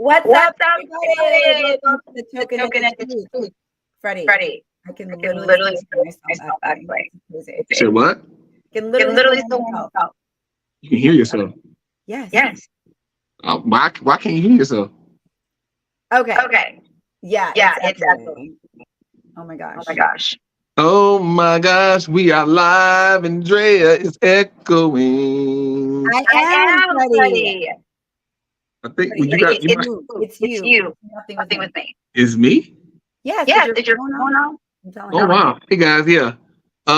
What's up, everybody? everybody? Welcome to the Token and the Truth. Freddie, Freddie, I can I can literally literally see see myself myself that acting. way. It's crazy. Say what? I can I literally can literally see still myself. myself. You can hear yourself. Yes. Yes. Why can't you hear yourself? Okay. Okay. Yeah, Yeah, it's it's echoing. Oh my Oh gosh. my gosh. Oh my gosh, we are live and Drea is echoing. I I am am Freddie. Freddie. I think Freddie, you got it's you might, you. It's It's you. you. Nothing with Nothing me. with me. is me? Yes. Yes. Did Did your your phone phone on? on? I'm telling Oh you. wow. Hey guys, yeah.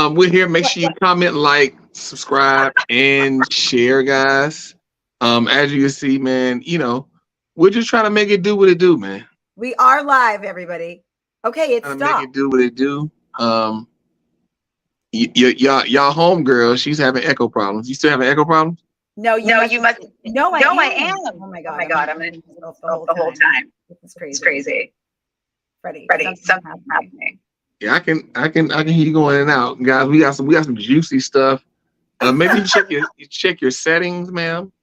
We're here. Make sure you comment, like, subscribe, and share, guys. As you can see, man, we're just trying to make it do what it do, man. We are live, everybody. Okay, it's Trying to make stopped. it do what it do. Y'all homegirl, she's having echo problems. You still having echo problems? No, No, you must. No, I No, am. I am. Oh my Oh god. my God. I'm gonna in myself the whole time. This is It's crazy. crazy. Freddie, Freddie, something's something's happening. happening. Yeah, I can hear you going in and out, guys. We got some juicy stuff. Maybe you check your settings, ma'am.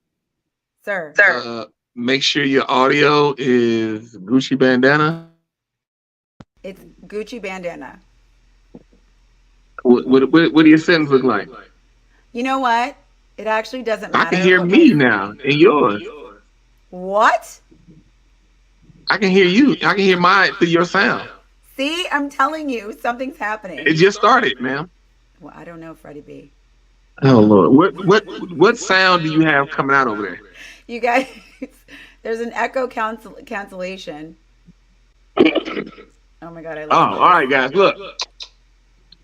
Sir. Sir. Make sure your audio is Gucci bandana. It's Gucci bandana. What do your settings look like? You know what? It actually doesn't I matter. can hear me now and yours. What? I can hear you. I can hear mine through your sound. See, I'm telling you, something's happening. It just started, ma'am. Well, I don't know, Freddie B. Oh Lord, what sound do you have coming out over there? You guys, there's an echo cancellation. Oh my god, I Oh, love all right, guys. Look,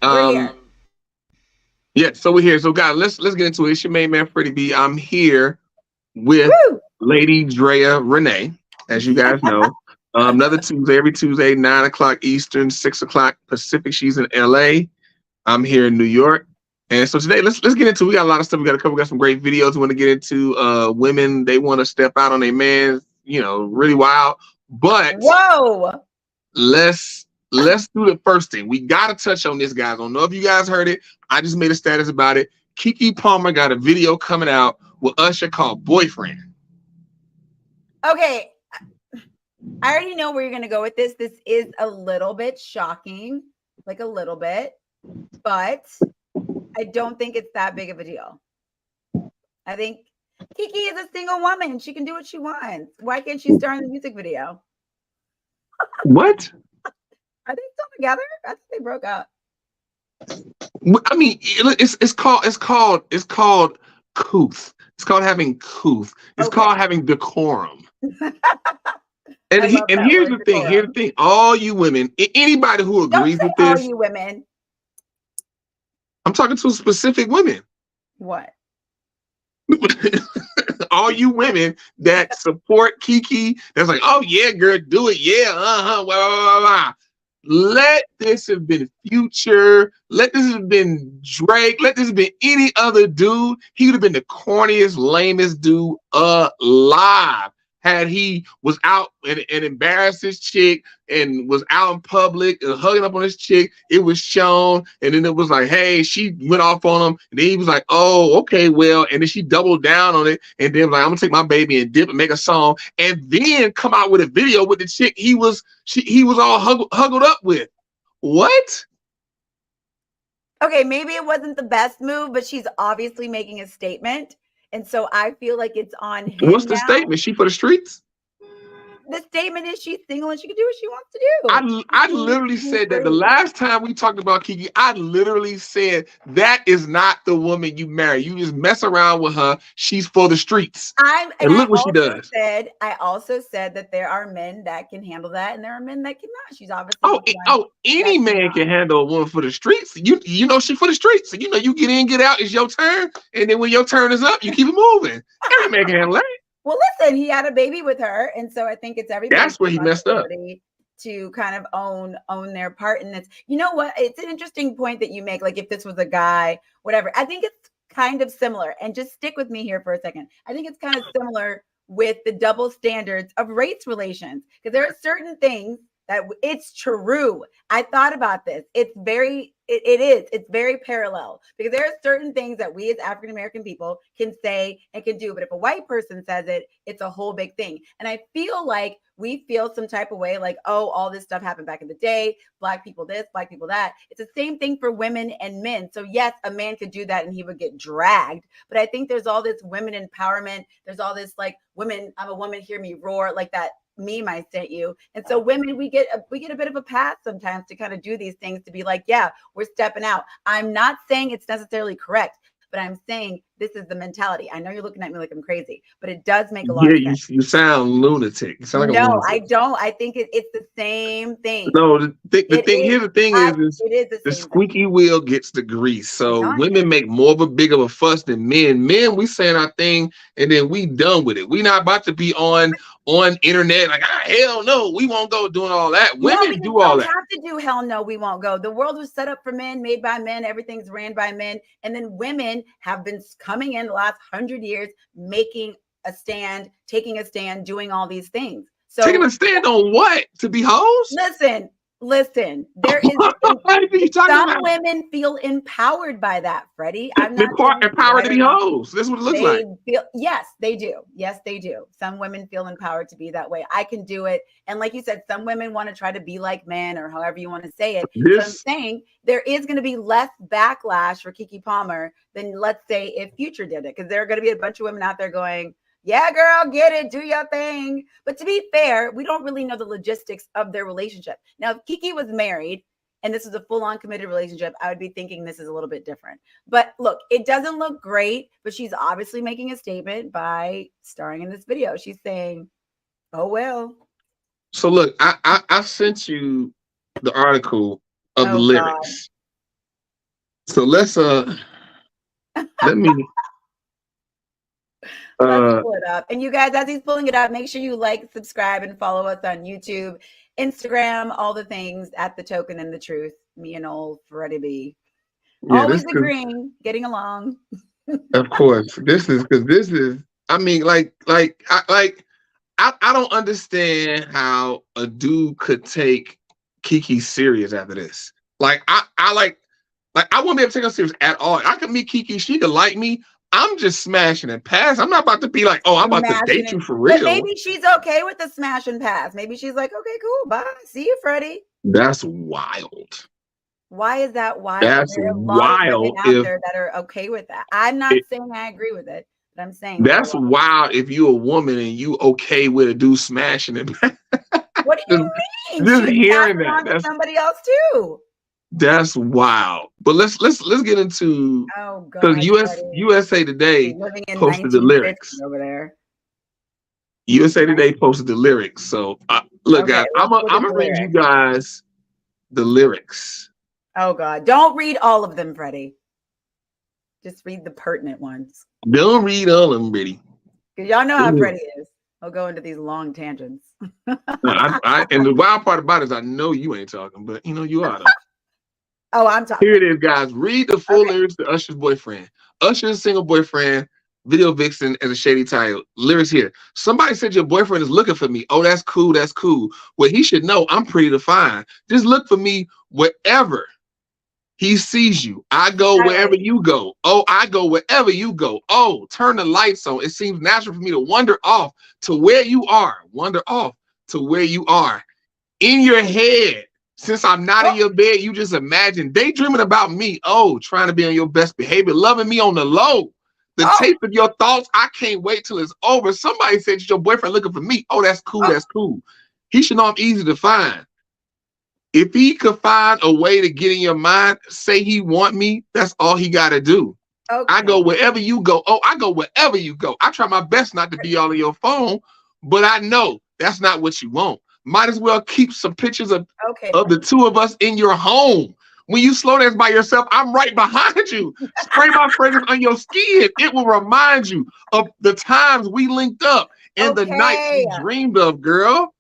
We're here. yeah. So we're here. So guys, let's get into it. It's your main man, Freddie B. I'm here with Woo! Lady Drea Renee, as you guys know. Another Tuesday, every Tuesday, 9 o'clock Eastern, 6 o'clock Pacific. She's in LA. I'm here in New York. And so today, let's get into. We got a lot of stuff we got to cover. We got some great videos we want to get into. Women, they want to step out on their man. Really wild. But Whoa! let's do the first thing. We got to touch on this, guys. I don't know if you guys heard it. I just made a status about it. Keke Palmer got a video coming out with Usher called Boyfriend. Okay, I already know where you're gonna go with this. This is a little bit shocking, like a little bit, but I don't think it's that big of a deal. I think Keke is a single woman. She can do what she wants. Why can't she star in the music video? What? Are they still together? I thought they broke up. I mean, it's called couth. It's called having couth. It's called having decorum. And here's the thing. Here's the thing. All you women, anybody who agrees with this, all you women. I'm talking to specific women. What? All you women that support Keke, that's like, oh yeah, girl, do it, yeah, blah, blah, blah. Let this have been Future. Let this have been Drake. Let this have been any other dude. He would have been the corniest, lamest dude alive had he was out and embarrassed his chick and was out in public and hugging up on his chick. It was shown, and then it was like, hey, she went off on him, and then he was like, oh, okay, well, and then she doubled down on it, and then like, I'm gonna take my baby and dip and make a song, and then come out with a video with the chick he was all huggled up with. What? Okay, maybe it wasn't the best move, but she's obviously making a statement. And so I feel like it's on him. What's the statement? She for the streets? The statement is she's single and she can do what she wants to do. I literally said that the last time we talked about Keke, I literally said that is not the woman you marry. You just mess around with her. She's for the streets. And look what she does. I also said that there are men that can handle that and there are men that cannot. She's obviously any man can handle a woman for the streets. You know she for the streets. So, you get in, get out. It's your turn. And then when your turn is up, you keep it moving. Every man can handle that. Well, listen, he had a baby with her, and so I think it's everybody's that's where he messed up. To kind of own their part in this. You know what? It's an interesting point that you make. Like if this was a guy, whatever. I think it's kind of similar. And just stick with me here for a second. I think it's kind of similar with the double standards of race relations, because there are certain things It's true. I thought about this. It's very parallel, because there are certain things that we as African American people can say and can do, but if a white person says it, it's a whole big thing. And I feel like we feel some type of way, like, oh, all this stuff happened back in the day, black people this, black people that. It's the same thing for women and men. So yes, a man could do that and he would get dragged, but I think there's all this women empowerment, there's all this like, women, I'm a woman, hear me roar, like that meme I sent you. And so women, we get a bit of a pass sometimes to kind of do these things, to be like, yeah, we're stepping out. I'm not saying it's necessarily correct, but I'm saying this is the mentality. I know you're looking at me like I'm crazy, but it does make a lot of sense. You sound lunatic. You sound like a lunatic. I don't. I think it's the same thing. No, the thing here's the thing is it is the squeaky wheel gets the grease. So women make more of a big of a fuss than men. Men, we saying our thing and then we done with it. We not about to be on internet like, hell no, we won't go doing all that. Women do all that. Have to do hell no, we won't go. The world was set up for men, made by men, everything's ran by men, and then women have been coming in the last 100 years, making a stand, taking a stand, doing all these things. So taking a stand on what? To be hoes? Listen, there is some women feel empowered by that, Freddie. I'm not empowered to be hoes. That's what it looks like. Yes, they do. Yes, they do. Some women feel empowered to be that way. I can do it. And like you said, some women want to try to be like men, or however you want to say it. So I'm saying there is going to be less backlash for Keke Palmer than, let's say, if Future did it, because there are going to be a bunch of women out there going, yeah, girl, get it, do your thing. But to be fair, we don't really know the logistics of their relationship. Now, if Keke was married and this is a full-on committed relationship, I would be thinking this is a little bit different. But look, it doesn't look great, but she's obviously making a statement by starring in this video. She's saying, oh, well. So look, I sent you the article of the lyrics. God. So let's let me let's pull it up. And you guys, as he's pulling it up, make sure you like, subscribe, and follow us on YouTube, Instagram, all the things at The Token and the Truth. Me and old Freddie B. Yeah, always agreeing, getting along. Of course. This is I mean, I don't understand how a dude could take Keke serious after this. Like I wouldn't be able to take her serious at all. I could meet Keke, she could like me. I'm just smashing and pass. I'm not about to be like, oh, I'm about to date you for real. But maybe she's okay with the smash and pass. Maybe she's like, okay, cool, bye. See you, Freddie. That's wild. Why is that wild? That's there are a wild. Lot of women out there that are okay with that. I'm not saying I agree with it, but I'm saying that's wild if you're a woman and you okay with a dude smashing it. What do you mean? Just hearing that. That's somebody else too. That's wild. But let's get into because USA Today posted the lyrics over there. USA Today posted the lyrics. So look, guys, I'm gonna read you guys the lyrics. Oh God! Don't read all of them, Freddie. Just read the pertinent ones. Don't read all of them, Freddie. Because y'all know how Freddie is. He'll go into these long tangents. And the wild part about it is I know you ain't talking, but you know you are. Oh, I'm talking. Here it is, guys. Read the full lyrics to Usher's Boyfriend. Usher's single boyfriend, video vixen as a shady title. Lyrics here. Somebody said your boyfriend is looking for me. Oh, that's cool. That's cool. Well, he should know I'm pretty to find. Just look for me wherever he sees you. I go wherever you go. Oh, I go wherever you go. Oh, turn the lights on. It seems natural for me to wander off to where you are. Wander off to where you are. In your head. Since I'm not in your bed, you just imagine daydreaming about me. Oh, trying to be on your best behavior, loving me on the low. The taste of your thoughts, I can't wait till it's over. Somebody said your boyfriend looking for me. Oh, that's cool. That's cool. He should know I'm easy to find. If he could find a way to get in your mind, say he want me, that's all he got to do. Okay. I go wherever you go. Oh, I go wherever you go. I try my best not to be all on your phone, but I know that's not what you want. Might as well keep some pictures of the two of us in your home. When you slow dance by yourself, I'm right behind you. Spray my fragrance on your skin. It will remind you of the times we linked up and the nights we dreamed of, girl.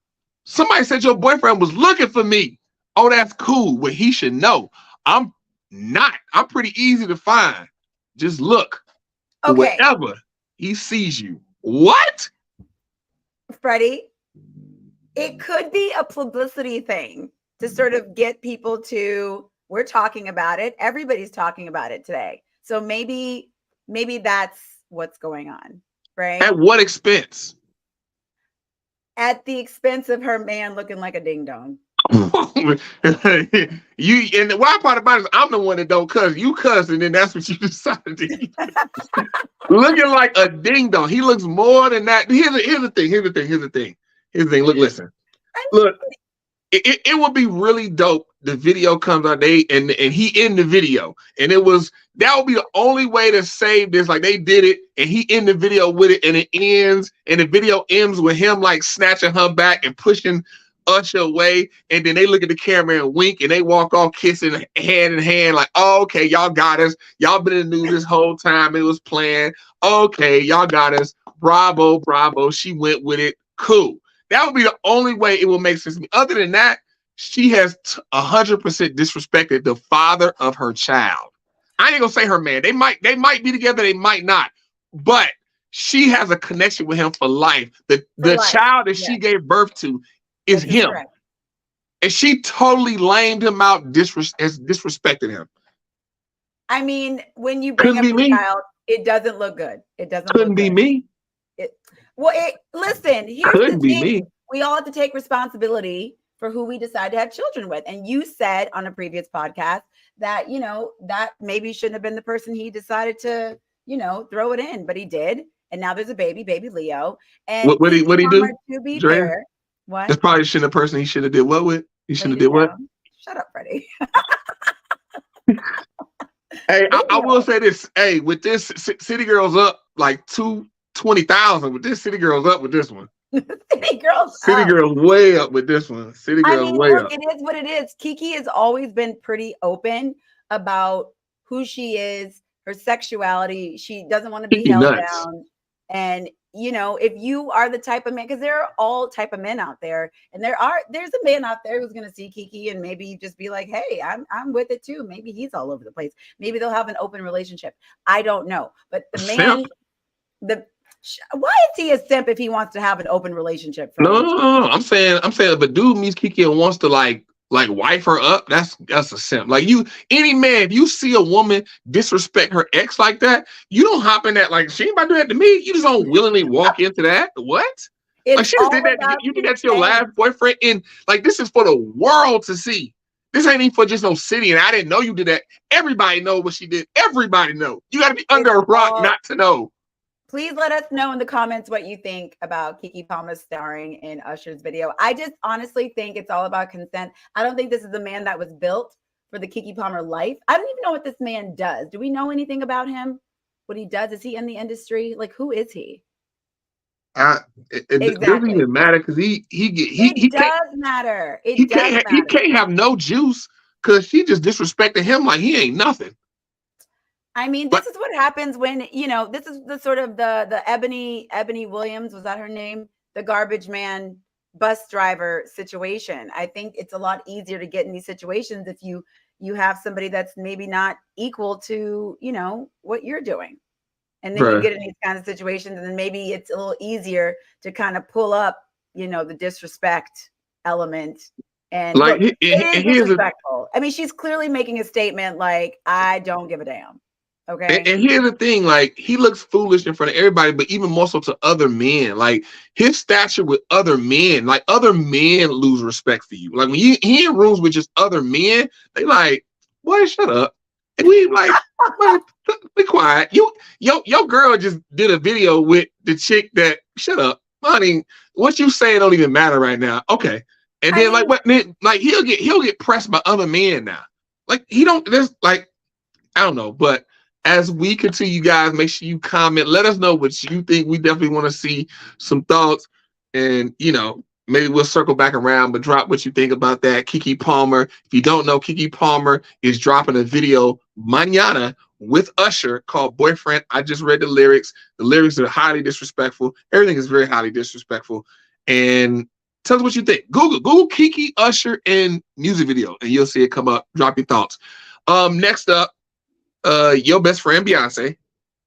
Somebody said your boyfriend was looking for me. Oh, that's cool. Well, he should know. I'm not. I'm pretty easy to find. Just look wherever he sees you. What? Freddie? It could be a publicity thing to sort of get people to, we're talking about it. Everybody's talking about it today. So maybe that's what's going on, right? At what expense? At the expense of her man looking like a ding dong. You and the wild part about it is I'm the one that don't cuss. You cuss, and then that's what you decided to do. Looking like a ding dong. He looks more than that. Here's the thing. Look, listen. Look, it would be really dope. The video comes out, and he in the video, and that would be the only way to save this. Like, they did it, and he in the video with it, and it ends, and the video ends with him like snatching her back and pushing Usher away, and then they look at the camera and wink, and they walk off kissing hand in hand, like, oh, okay, y'all got us. Y'all been in the news this whole time. It was planned. Okay, y'all got us. Bravo. She went with it. Cool. That would be the only way it will make sense to me. Other than that, she has 100% disrespected the father of her child. I ain't gonna say her man. They might be together. They might not. But she has a connection with him for life. The child that she gave birth to is him. Correct. And she totally lamed him out, disrespected him. I mean, when you bring up the child, it doesn't look good. It doesn't. Couldn't be me. Listen, here's the thing. We all have to take responsibility for who we decide to have children with. And you said on a previous podcast that, that maybe shouldn't have been the person he decided to, throw it in, but he did. And now there's a baby Leo. And what he do? To be Drea? fair, what? That's probably shouldn't the person he should have did what with? He should have did what? Shut up, Freddie. Hey, I will say this. Hey, with this, City Girls up like 20,000. With this, City Girls up with this one. City Girls way up with this one. City Girls way up. It is what it is. Kiki has always been pretty open about who she is, her sexuality. She doesn't want to be held down. And if you are the type of man, because there are all type of men out there, and there's a man out there who's going to see Kiki and maybe just be like, hey, I'm with it too. Maybe he's all over the place. Maybe they'll have an open relationship. I don't know. But the man, why is he a simp if he wants to have an open relationship? No. I'm saying, but dude meets Kiki and wants to like wife her up. That's a simp. Like, any man, if you see a woman disrespect her ex like that, you don't hop in that like, she ain't about to do that to me. You just don't willingly walk into that. What? Like, she just did that. You did that to your last boyfriend, and like, this is for the world to see. This ain't even for just no city. And I didn't know you did that. Everybody know what she did. Everybody know. You got to be under a rock not to know. Please let us know in the comments what you think about Keke Palmer starring in Usher's video. I just honestly think it's all about consent. I don't think this is a man that was built for the Keke Palmer life. I don't even know what this man does. Do we know anything about him? What he does? Is he in the industry? Like, who is he? It doesn't even matter, because he does matter. He can't have no juice, because she just disrespected him like he ain't nothing. I mean, this is what happens when, this is the sort of the Ebony Williams, was that her name? The garbage man bus driver situation. I think it's a lot easier to get in these situations if you have somebody that's maybe not equal to, what you're doing. And then you get in these kinds of situations, and then maybe it's a little easier to kind of pull up, the disrespect element. And like, look, it is disrespectful. I mean, she's clearly making a statement like, I don't give a damn. Okay. And here's the thing, like, he looks foolish in front of everybody, but even more so to other men. Like, his stature with other men, like, other men lose respect for you. Like, when he in rooms with just other men, they like, boy, shut up. And we like, be quiet. Your girl just did a video with the chick that, shut up. Honey, what you saying don't even matter right now. Okay. And then he'll get pressed by other men now. Like, there's like, I don't know, but as we continue, guys, make sure you comment. Let us know what you think. We definitely want to see some thoughts. And, maybe we'll circle back around, but drop what you think about that. Keke Palmer. If you don't know, Keke Palmer is dropping a video mañana with Usher called Boyfriend. I just read the lyrics. The lyrics are highly disrespectful. Everything is very highly disrespectful. And tell us what you think. Google Keke, Usher, and music video, and you'll see it come up. Drop your thoughts. Next up, your best friend Beyonce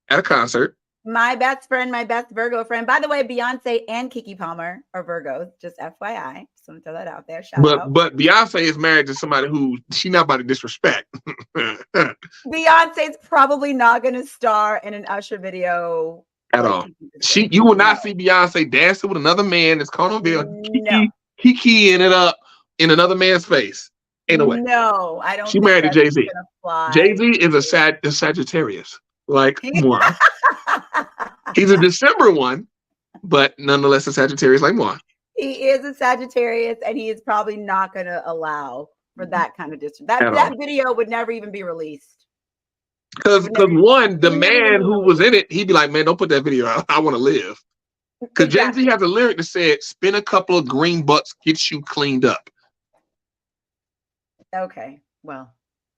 at a concert. My best friend, my best Virgo friend. By the way, Beyonce and Keke Palmer are Virgos. Just FYI. Just want to throw that out there. Shout out. But Beyonce is married to somebody who she not about to disrespect. Beyonce's probably not going to star in an Usher video At like all. Keke You will not No. see Beyonce dancing with another man that's caught on video. No. Kiki ended up in another man's face. Ain't no way. No, I don't She think married to that's Jay-Z. gonna fly. Jay-Z is a Sagittarius. Like, moi. He's a December one, but nonetheless a Sagittarius like moi. He is a Sagittarius, and he is probably not going to allow for that kind of distance. That video would never even be released. Because one, the man who was in it, he'd be like, man, don't put that video out. I want to live. Because Jay-Z has a lyric that said, spin a couple of green bucks, get you cleaned up. Okay. Well,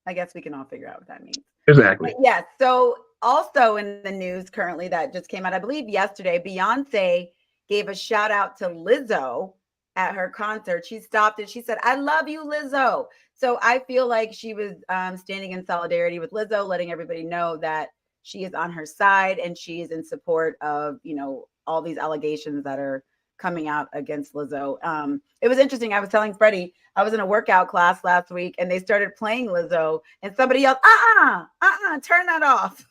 I guess we can all figure out what that means. Exactly. But yes. So also in the news currently that just came out, I believe yesterday, Beyonce gave a shout out to Lizzo at her concert. She stopped and she said, I love you, Lizzo. So I feel like she was standing in solidarity with Lizzo, letting everybody know that she is on her side and she is in support of, all these allegations that are coming out against Lizzo. It was interesting. I was telling Freddie, I was in a workout class last week and they started playing Lizzo and somebody yelled, turn that off.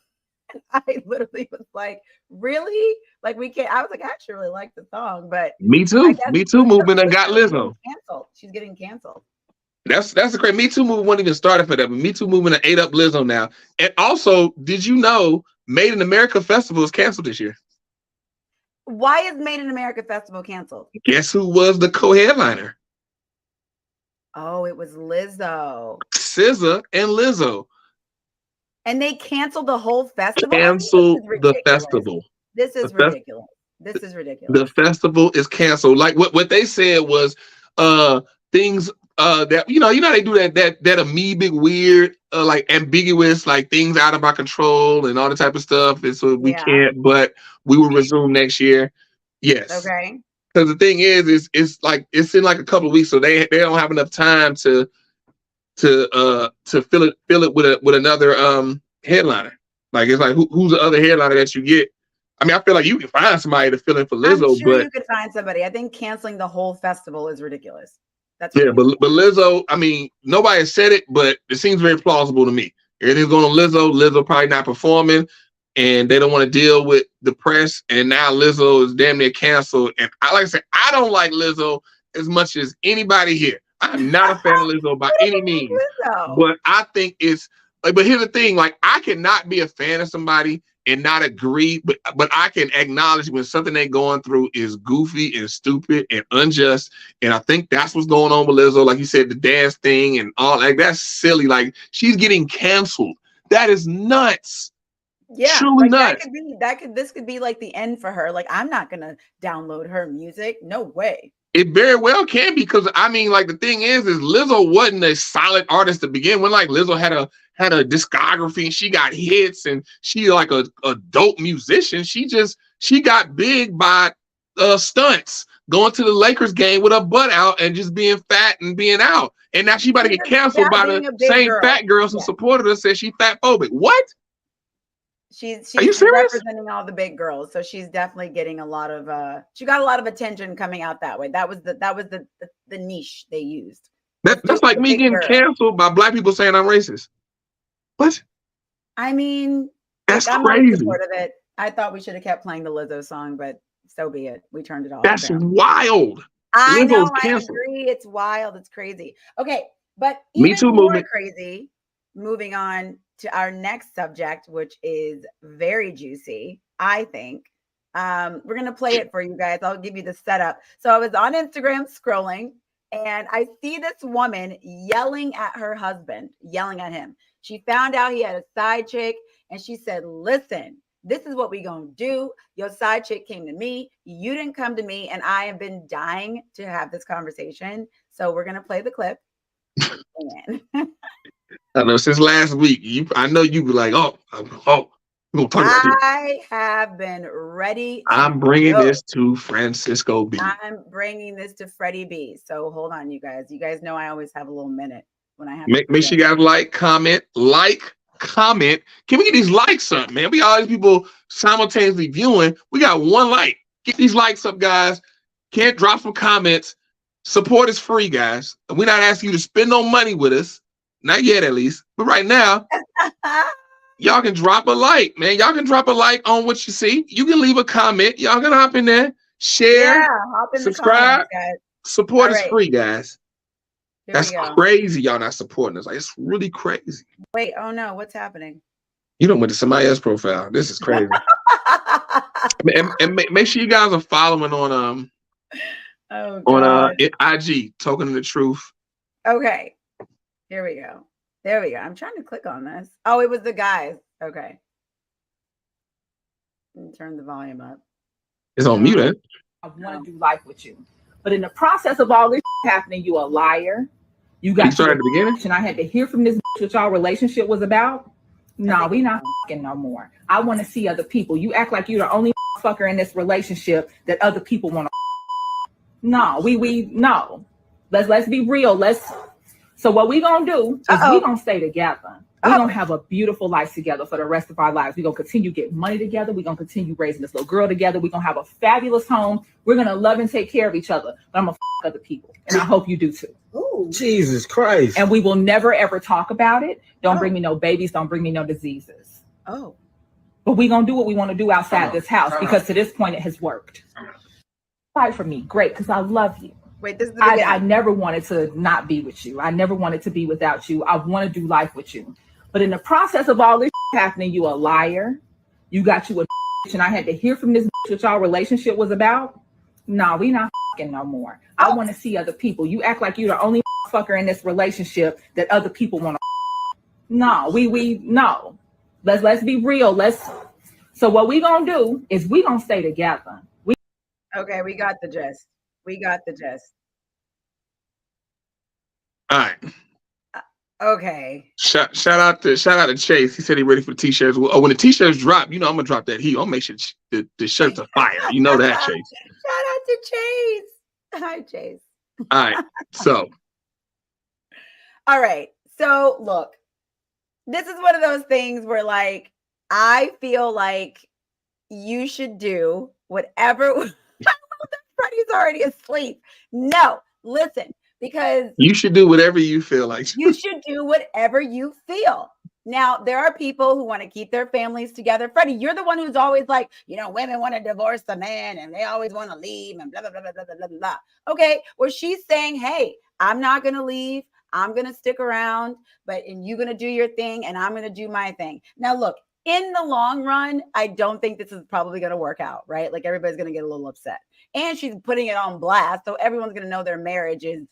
And I literally was like, really? Like we can't. I was like, I actually really like the song, but Me Too. Me Too movement and got Lizzo canceled. She's getting canceled. That's the crazy. Me Too movement wasn't even started for that, but Me Too movement ate up Lizzo now. And also, did you know Made in America Festival is canceled this year? Why is Made in America Festival canceled? Guess who was the co-headliner? Oh, it was Lizzo. SZA and Lizzo. And they canceled the whole festival? Canceled the festival. This is ridiculous. This is ridiculous. The festival is canceled. Like what they said was things that you know they do that amoebic weird like ambiguous, like things out of our control and all the type of stuff. And so we can't, but we will resume next year. Yes. Okay. Because the thing is it's in like a couple of weeks, so they don't have enough time to fill it with another headliner. Like it's like who's the other headliner that you get? I mean, I feel like you can find somebody to fill in for Lizzo, I'm sure but you could find somebody. I think canceling the whole festival is ridiculous. That's ridiculous. But Lizzo, I mean, nobody has said it, but it seems very plausible to me. Everything's going on Lizzo. Lizzo probably not performing, and they don't want to deal with the press. And now Lizzo is damn near canceled. And like I said, I don't like Lizzo as much as anybody here. I'm not a fan of Lizzo by any means, but I think it's like. But here's the thing: like, I cannot be a fan of somebody and not agree, but I can acknowledge when something they're going through is goofy and stupid and unjust. And I think that's what's going on with Lizzo. Like you said, the dance thing and all like that's silly. Like she's getting canceled. That is nuts. Yeah, truly nuts. This could be like the end for her. Like I'm not gonna download her music. No way. It very well can be, because I mean, like the thing is Lizzo wasn't a solid artist to begin with. Like Lizzo had a discography and she got hits and she like a dope musician. She got big by stunts, going to the Lakers game with her butt out and just being fat and being out. And now she about to get canceled by the same fat girls who supported her, said she fat phobic. What? She's Are you serious? Representing all the big girls, so she's definitely getting a lot of she got a lot of attention coming out that way. That was the niche they used. That's like me getting canceled by black people saying I'm racist. What? I mean, that's I'm crazy. Part of it. I thought we should have kept playing the Lizzo song, but so be it. We turned it off. That's wild. I know. I agree. It's wild. It's crazy. Okay, but even Me Too more movement. Crazy. Moving on to our next subject, which is very juicy, I think. We're going to play it for you guys. I'll give you the setup. So I was on Instagram scrolling, and I see this woman yelling at her husband, yelling at him. She found out he had a side chick, and she said, listen, this is what we going to do. Your side chick came to me. You didn't come to me, and I have been dying to have this conversation. So we're going to play the clip. I know since last week, I know you be like, we're gonna talk about this. I have been ready. I'm bringing this to Francisco B. I'm bringing this to Freddie B. So hold on, you guys. You guys know I always have a little minute when I have. Make sure you guys like, comment, comment. Can we get these likes up, man? We got all these people simultaneously viewing. We got one like. Get these likes up, guys. Can't drop some comments. Support is free, guys. We're not asking you to spend no money with us. Not yet, at least. But right now, y'all can drop a like, man. Y'all can drop a like on what you see. You can leave a comment. Y'all can hop in there, share, hop in subscribe. The comments, guys. Support is free, guys. Here That's crazy. Y'all not supporting us. Like, it's really crazy. Wait, oh no, what's happening? You don't went to somebody else's profile. This is crazy. and make sure you guys are following on IG, Token of the Truth. Okay. Here we go. There we go. I'm trying to click on this. Oh, it was the guys. Okay. Turn the volume up. It's on mute, eh? I want to do life with you. But in the process of all this happening, you a liar. You got started at the beginning. And I had to hear from this what y'all relationship was about. No, we not fucking no more. I want to see other people. You act like you're the only fucker in this relationship that other people want to. No, we no. Let's be real. So what we gonna do is we gonna stay together. We're gonna have a beautiful life together for the rest of our lives. We're gonna continue getting money together. We're gonna continue raising this little girl together. We're gonna have a fabulous home. We're gonna love and take care of each other. But I'm gonna other people, and I hope you do too. Ooh. Jesus Christ! And we will never ever talk about it. Don't bring me no babies. Don't bring me no diseases. Oh, but we gonna do what we want to do outside this house because to this point it has worked. Fight for me, great, because I love you. Wait, this is the I never wanted to not be with you. I never wanted to be without you. I want to do life with you. But in the process of all this happening, you a liar. You got you a and I had to hear from this what y'all relationship was about. No, we not fucking no more. I want to see other people. You act like you're the only fucker in this relationship that other people want to. No, we no. Let's be real. So what we gonna do is we gonna stay together. Okay, we got the gist. All right. Okay. Shout out to Chase. He said he ready for the t-shirts. Oh, when the t-shirts drop, you know I'm gonna drop that heat. I'll make sure the shirts are fire. You know that, Chase. Shout out to Chase. Hi, Chase. All right. So. All right. So look, this is one of those things where like I feel like you should do whatever. Freddie's already asleep. No, listen. Because you should do whatever you feel like. You should do whatever you feel. Now, there are people who want to keep their families together. Freddie, you're the one who's always like, women want to divorce the man and they always want to leave and blah, blah, blah, blah, blah, blah, blah. Okay, well, she's saying, hey, I'm not going to leave. I'm going to stick around, and you're going to do your thing and I'm going to do my thing. Now, look, in the long run, I don't think this is probably going to work out, right? Like everybody's going to get a little upset. And she's putting it on blast. So everyone's going to know their marriage is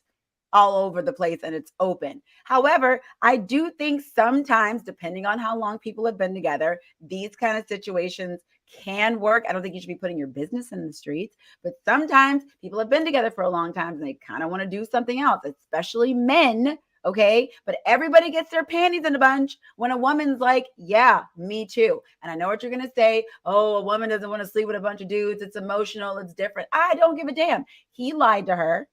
all over the place and it's open. However, I do think sometimes, depending on how long people have been together, these kind of situations can work. I don't think you should be putting your business in the streets, but sometimes people have been together for a long time and they kind of want to do something else, especially men. Okay. But everybody gets their panties in a bunch when a woman's like, yeah, me too. And I know what you're going to say. Oh, a woman doesn't want to sleep with a bunch of dudes. It's emotional. It's different. I don't give a damn. He lied to her.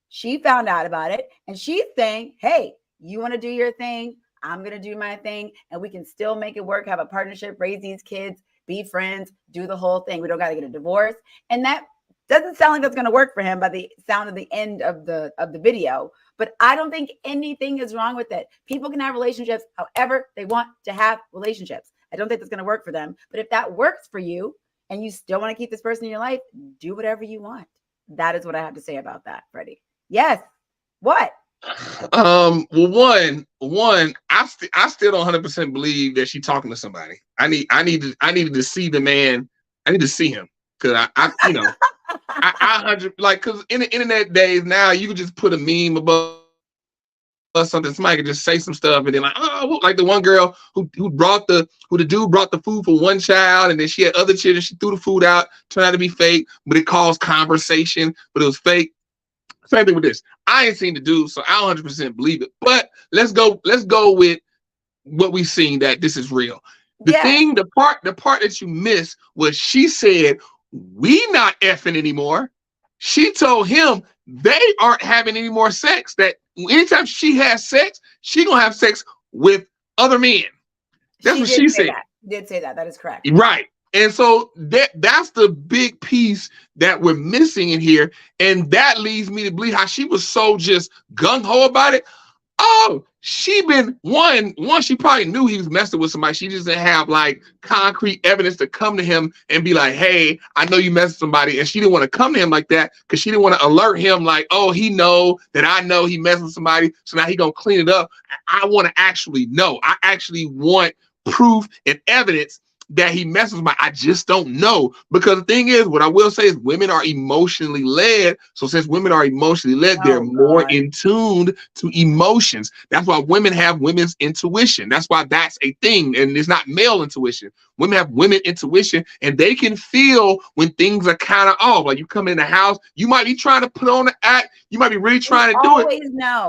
She found out about it and she's saying, hey, you want to do your thing? I'm going to do my thing and we can still make it work, have a partnership, raise these kids, be friends, do the whole thing. We don't got to get a divorce. And that doesn't sound like that's going to work for him by the sound of the end of the video. But I don't think anything is wrong with it. People can have relationships however they want to have relationships. I don't think that's going to work for them. But if that works for you and you still want to keep this person in your life, do whatever you want. That is what I have to say about that, Freddie. Yes. What? Well, one, I still don't 100% believe that she's talking to somebody. I needed to see the man. I need to see him because because in the internet days now you can just put a meme above something. Somebody could just say some stuff and then like the one girl who the dude brought the food for one child and then she had other children. She threw the food out, turned out to be fake, but it caused conversation, but it was fake. Same thing with this. I ain't seen the dude, so I don't 100% believe it. But let's go with what we've seen that this is real. The part that you missed was she said, we not effing anymore. She told him they aren't having any more sex. That anytime she has sex, she gonna have sex with other men. That's what she said. She did say that. That is correct. Right. And so that's the big piece that we're missing in here. And that leads me to believe how she was so just gung-ho about it. Oh, she probably knew he was messing with somebody. She just didn't have like concrete evidence to come to him and be like, hey, I know you messed with somebody. And she didn't want to come to him like that because she didn't want to alert him like, oh, he know that I know he messed with somebody. So now he gonna clean it up. I want to actually know. I actually want proof and evidence that he messes with my, I just don't know. Because the thing is, what I will say is women are emotionally led. So since women are emotionally led, they're more in tuned to emotions. That's why women have women's intuition. That's why that's a thing. And it's not male intuition. Women have women intuition and they can feel when things are kind of off. Like you come in the house, you might be trying to put on the act. You might be really trying to do it.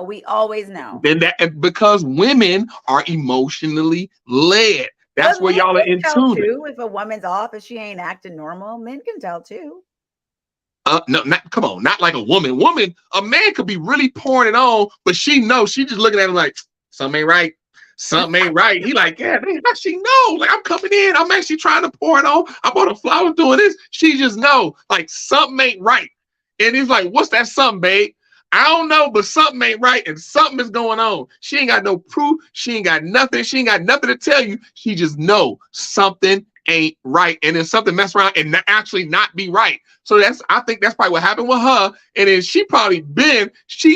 We always know. Then that, because women are emotionally led. That's where y'all are in tune. Too, if a woman's off, if she ain't acting normal, men can tell too. No, come on, not like a woman. A man could be really pouring it on, but she knows. She just looking at him like something ain't right. Something ain't right. He like, yeah, man, she know. Like I'm coming in, I'm actually trying to pour it on. I bought a flower doing this. She just know like something ain't right. And he's like, what's that something, babe? I don't know, but something ain't right and something is going on. She ain't got no proof. She ain't got nothing. She ain't got nothing to tell you. She just know something ain't right. And then something mess around and actually not be right. So I think that's probably what happened with her. And then she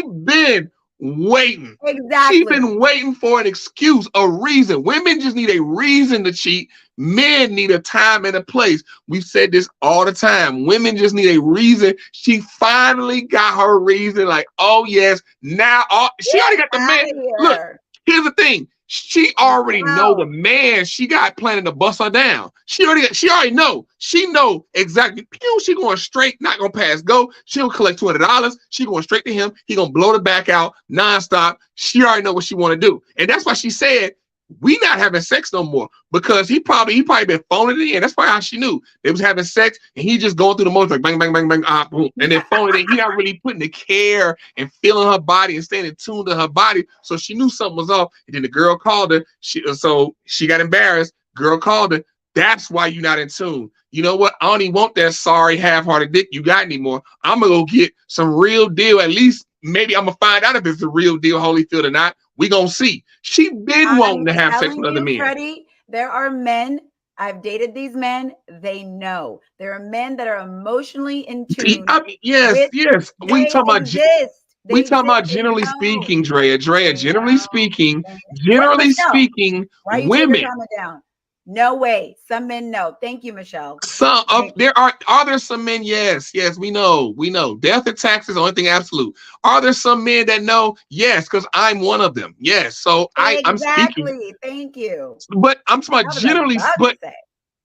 been waiting. Exactly. She's been waiting for an excuse, a reason. Women just need a reason to cheat. Men need a time and a place. We've said this all the time. Women just need a reason. She finally got her reason. Like, oh yes, now she already got the man. Look, here's the thing. She already know the man she got planning to bust her down. She already know. She know exactly. She going straight, not gonna pass go. She gonna collect $200. She going straight to him. He gonna blow the back out nonstop. She already know what she want to do, and that's why she said we not having sex no more, because he probably been phoning it in. That's probably how she knew they was having sex, and he just going through the motions like bang, bang, bang, bang, boom, and then phoning it in. He not really putting the care and feeling her body and staying in tune to her body. So she knew something was off. And then the girl called her. So she got embarrassed. Girl called her. That's why you're not in tune. You know what? I don't even want that sorry half-hearted dick you got anymore. I'm gonna go get some real deal. At least maybe I'm gonna find out if it's the real deal, Holyfield or not. We gonna see. She been wanting to have sex with other men. Freddie, there are men. I've dated these men. They know. There are men that are emotionally in tune. Yes. We talking about generally speaking, Drea. Generally speaking, women. No way. Some men know. Thank you, Michelle. Are there some men? Yes, we know. Death and taxes, only thing absolute. Are there some men that know? Yes, because I'm one of them. Yes. So I'm speaking. Thank you. But I'm talking about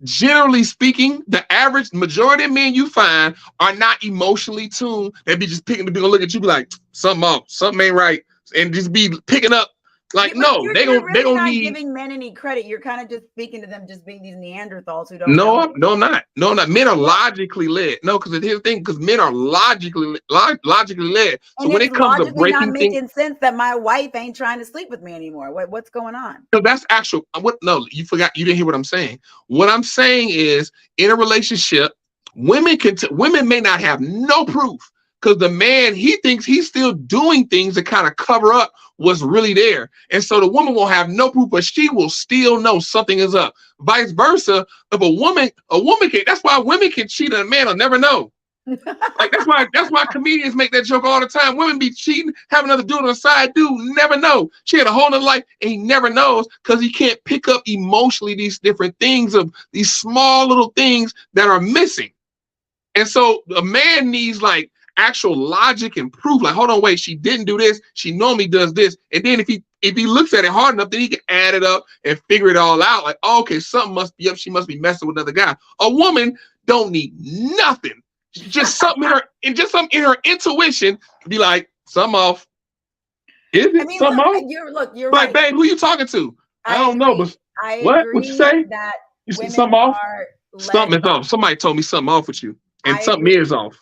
generally speaking, the average majority of men you find are not emotionally tuned. They be just picking, look at you, be like, something off, something ain't right, and just be picking up. Like, no, they don't need giving men any credit. You're kind of just speaking to them just being these Neanderthals who don't know. No, I'm not. Men are logically led. No, because here's the thing, because men are logically led. So when it comes to breaking not making sense that my wife ain't trying to sleep with me anymore. What's going on? So that's actual. No, you forgot. You didn't hear what I'm saying. What I'm saying is, in a relationship, women may not have no proof, because the man, he thinks he's still doing things to kind of cover up what's really there. And so the woman will have no proof, but she will still know something is up. Vice versa, if a woman can, that's why women can cheat and a man will never know. Like that's why comedians make that joke all the time. Women be cheating, have another dude on the side, dude never know. She had a whole nother life and he never knows, because he can't pick up emotionally these different things, of these small little things that are missing. And so a man needs like actual logic and proof. Like, hold on, wait, she didn't do this. She normally does this. And then if he looks at it hard enough, then he can add it up and figure it all out. Like, oh, okay, something must be up. She must be messing with another guy. A woman don't need nothing. Just something in her intuition to be like, something off. Is it something off? You're like, right. babe, who you talking to? I don't know, but what you say? That you see something off? Something is off. Somebody told me something off with you, and something is off.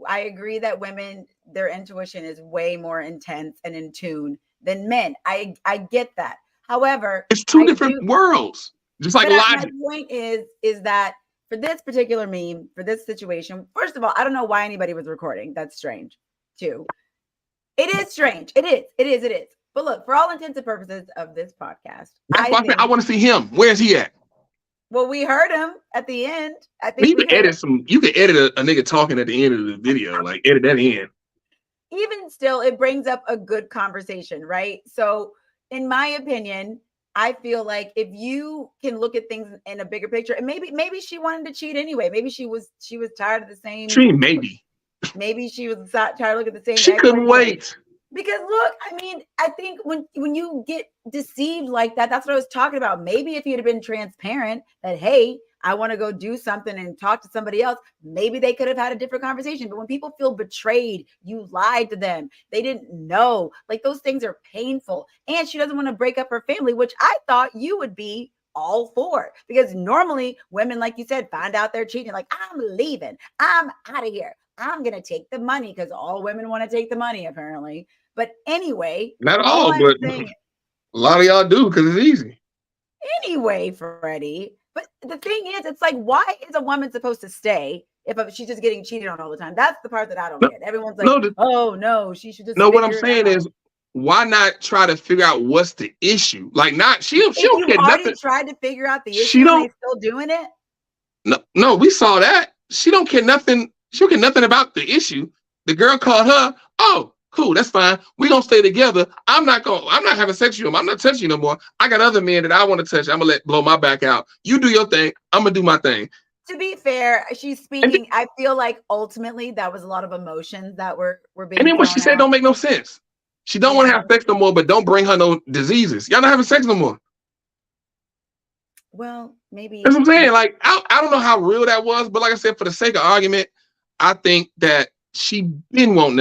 I agree that women, their intuition is way more intense and in tune than men. I get that. However, it's two different worlds. Just like but logic. my point is that for this particular meme, for this situation, first of all, I don't know why anybody was recording. That's strange, too. It is strange. It is. But look, for all intents and purposes of this podcast, That's why I said I want to see him. Where's he at? Well, we heard him at the end. I think you can edit You can edit a nigga talking at the end of the video, like edit that in. Even still, it brings up a good conversation, right? So, in my opinion, I feel like if you can look at things in a bigger picture, and maybe she wanted to cheat anyway. Maybe she was tired of the same. Maybe she was tired of looking at the same. She couldn't wait. Because look, I mean, I think when you get deceived like that, that's what I was talking about. Maybe if you'd have been transparent that, hey, I want to go do something and talk to somebody else, maybe they could have had a different conversation. But when people feel betrayed, you lied to them, they didn't know, like those things are painful. And she doesn't want to break up her family, which I thought you would be all for, because normally women, like you said, find out they're cheating, like, I'm leaving, I'm out of here, I'm going to take the money, because all women want to take the money, apparently. But anyway, not all, but a lot of y'all do because it's easy. Anyway, Freddie. But the thing is, it's like, why is a woman supposed to stay if she's just getting cheated on all the time? That's the part that I don't get. Everyone's like, oh no, she should just. No, what I'm saying is, why not try to figure out what's the issue? Like, not she don't get nothing. Tried to figure out the issue. She don't. Still doing it. No, we saw that. She don't care nothing. She don't care nothing about the issue. The girl called her. Oh, cool, that's fine. We gonna stay together. I'm not having sex with you. I'm not touching you no more. I got other men that I want to touch. I'm gonna blow my back out. You do your thing. I'm gonna do my thing. To be fair, she's speaking. I feel like ultimately that was a lot of emotions that were being. And then what she said don't make no sense. She don't want to have sex no more, but don't bring her no diseases. Y'all not having sex no more. Well, maybe that's what I'm saying. Like, I don't know how real that was, but like I said, for the sake of argument, I think that she got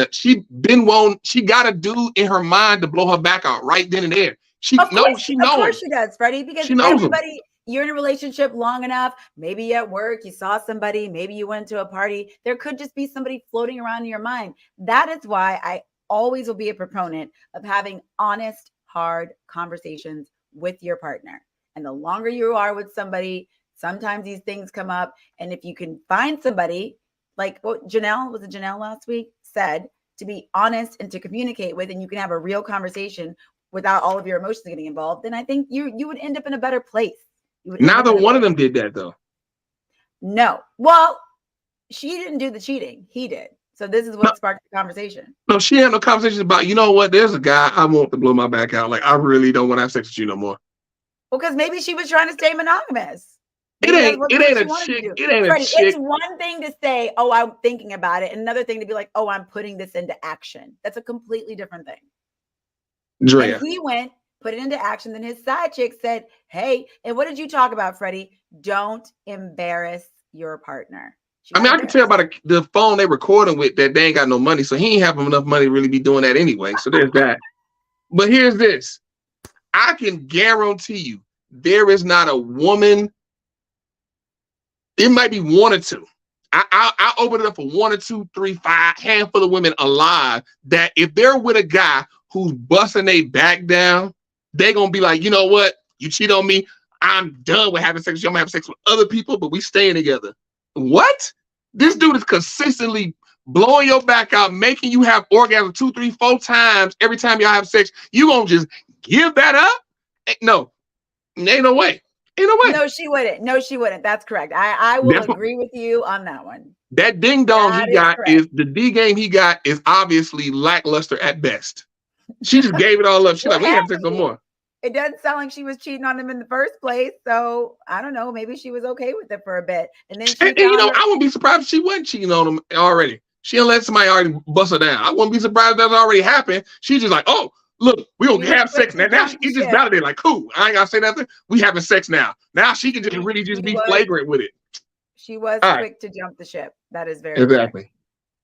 a dude in her mind to blow her back out right then and there. She knows. Of course she does, Freddie, because everybody, you're in a relationship long enough, maybe at work, you saw somebody, maybe you went to a party. There could just be somebody floating around in your mind. That is why I always will be a proponent of having honest, hard conversations with your partner. And the longer you are with somebody, sometimes these things come up. And if you can find somebody, like what Janelle last week said, to be honest and to communicate with, and you can have a real conversation without all of your emotions getting involved, then I think you would end up in a better place. Neither one of them did that, though. No. Well, she didn't do the cheating. He did. So this is what sparked the conversation. No, she had no conversation about, you know what, there's a guy I want to blow my back out. Like, I really don't want to have sex with you no more. Well, because maybe she was trying to stay monogamous. It ain't a chick. It's one thing to say, oh, I'm thinking about it. And another thing to be like, oh, I'm putting this into action. That's a completely different thing. Drea. And he went, put it into action. Then his side chick said, hey, and what did you talk about, Freddie? Don't embarrass your partner. I mean, I can tell by the phone they recording with that they ain't got no money. So he ain't having enough money to really be doing that anyway. So there's that. But here's this. I can guarantee you there is not a woman. It might be one or two. I open it up for 1 or 2, 3, 5, handful of women alive that if they're with a guy who's busting their back down, they're going to be like, you know what? You cheat on me. I'm done with having sex with you. I'm going to have sex with other people, but we staying together. What? This dude is consistently blowing your back out, making you have orgasm 2, 3, 4 times every time y'all have sex. You going to just give that up? No. Ain't no way. No, she wouldn't. That's correct. I will agree with you on that one. That ding dong he got is the D game he got is obviously lackluster at best. She just gave it all up. She's like, we have to take no more. It doesn't sound like she was cheating on him in the first place. So I don't know. Maybe she was okay with it for a bit. And then I wouldn't be surprised if she wasn't cheating on him already. She didn't let somebody already bust her down. I wouldn't be surprised if that's already happened. She's just like, oh, look, we gonna have sex now. Now she just validated, like, cool. I ain't gotta say nothing. We having sex now. Now she can just really just be flagrant with it. She was quick to jump the ship. That is very exactly. Correct.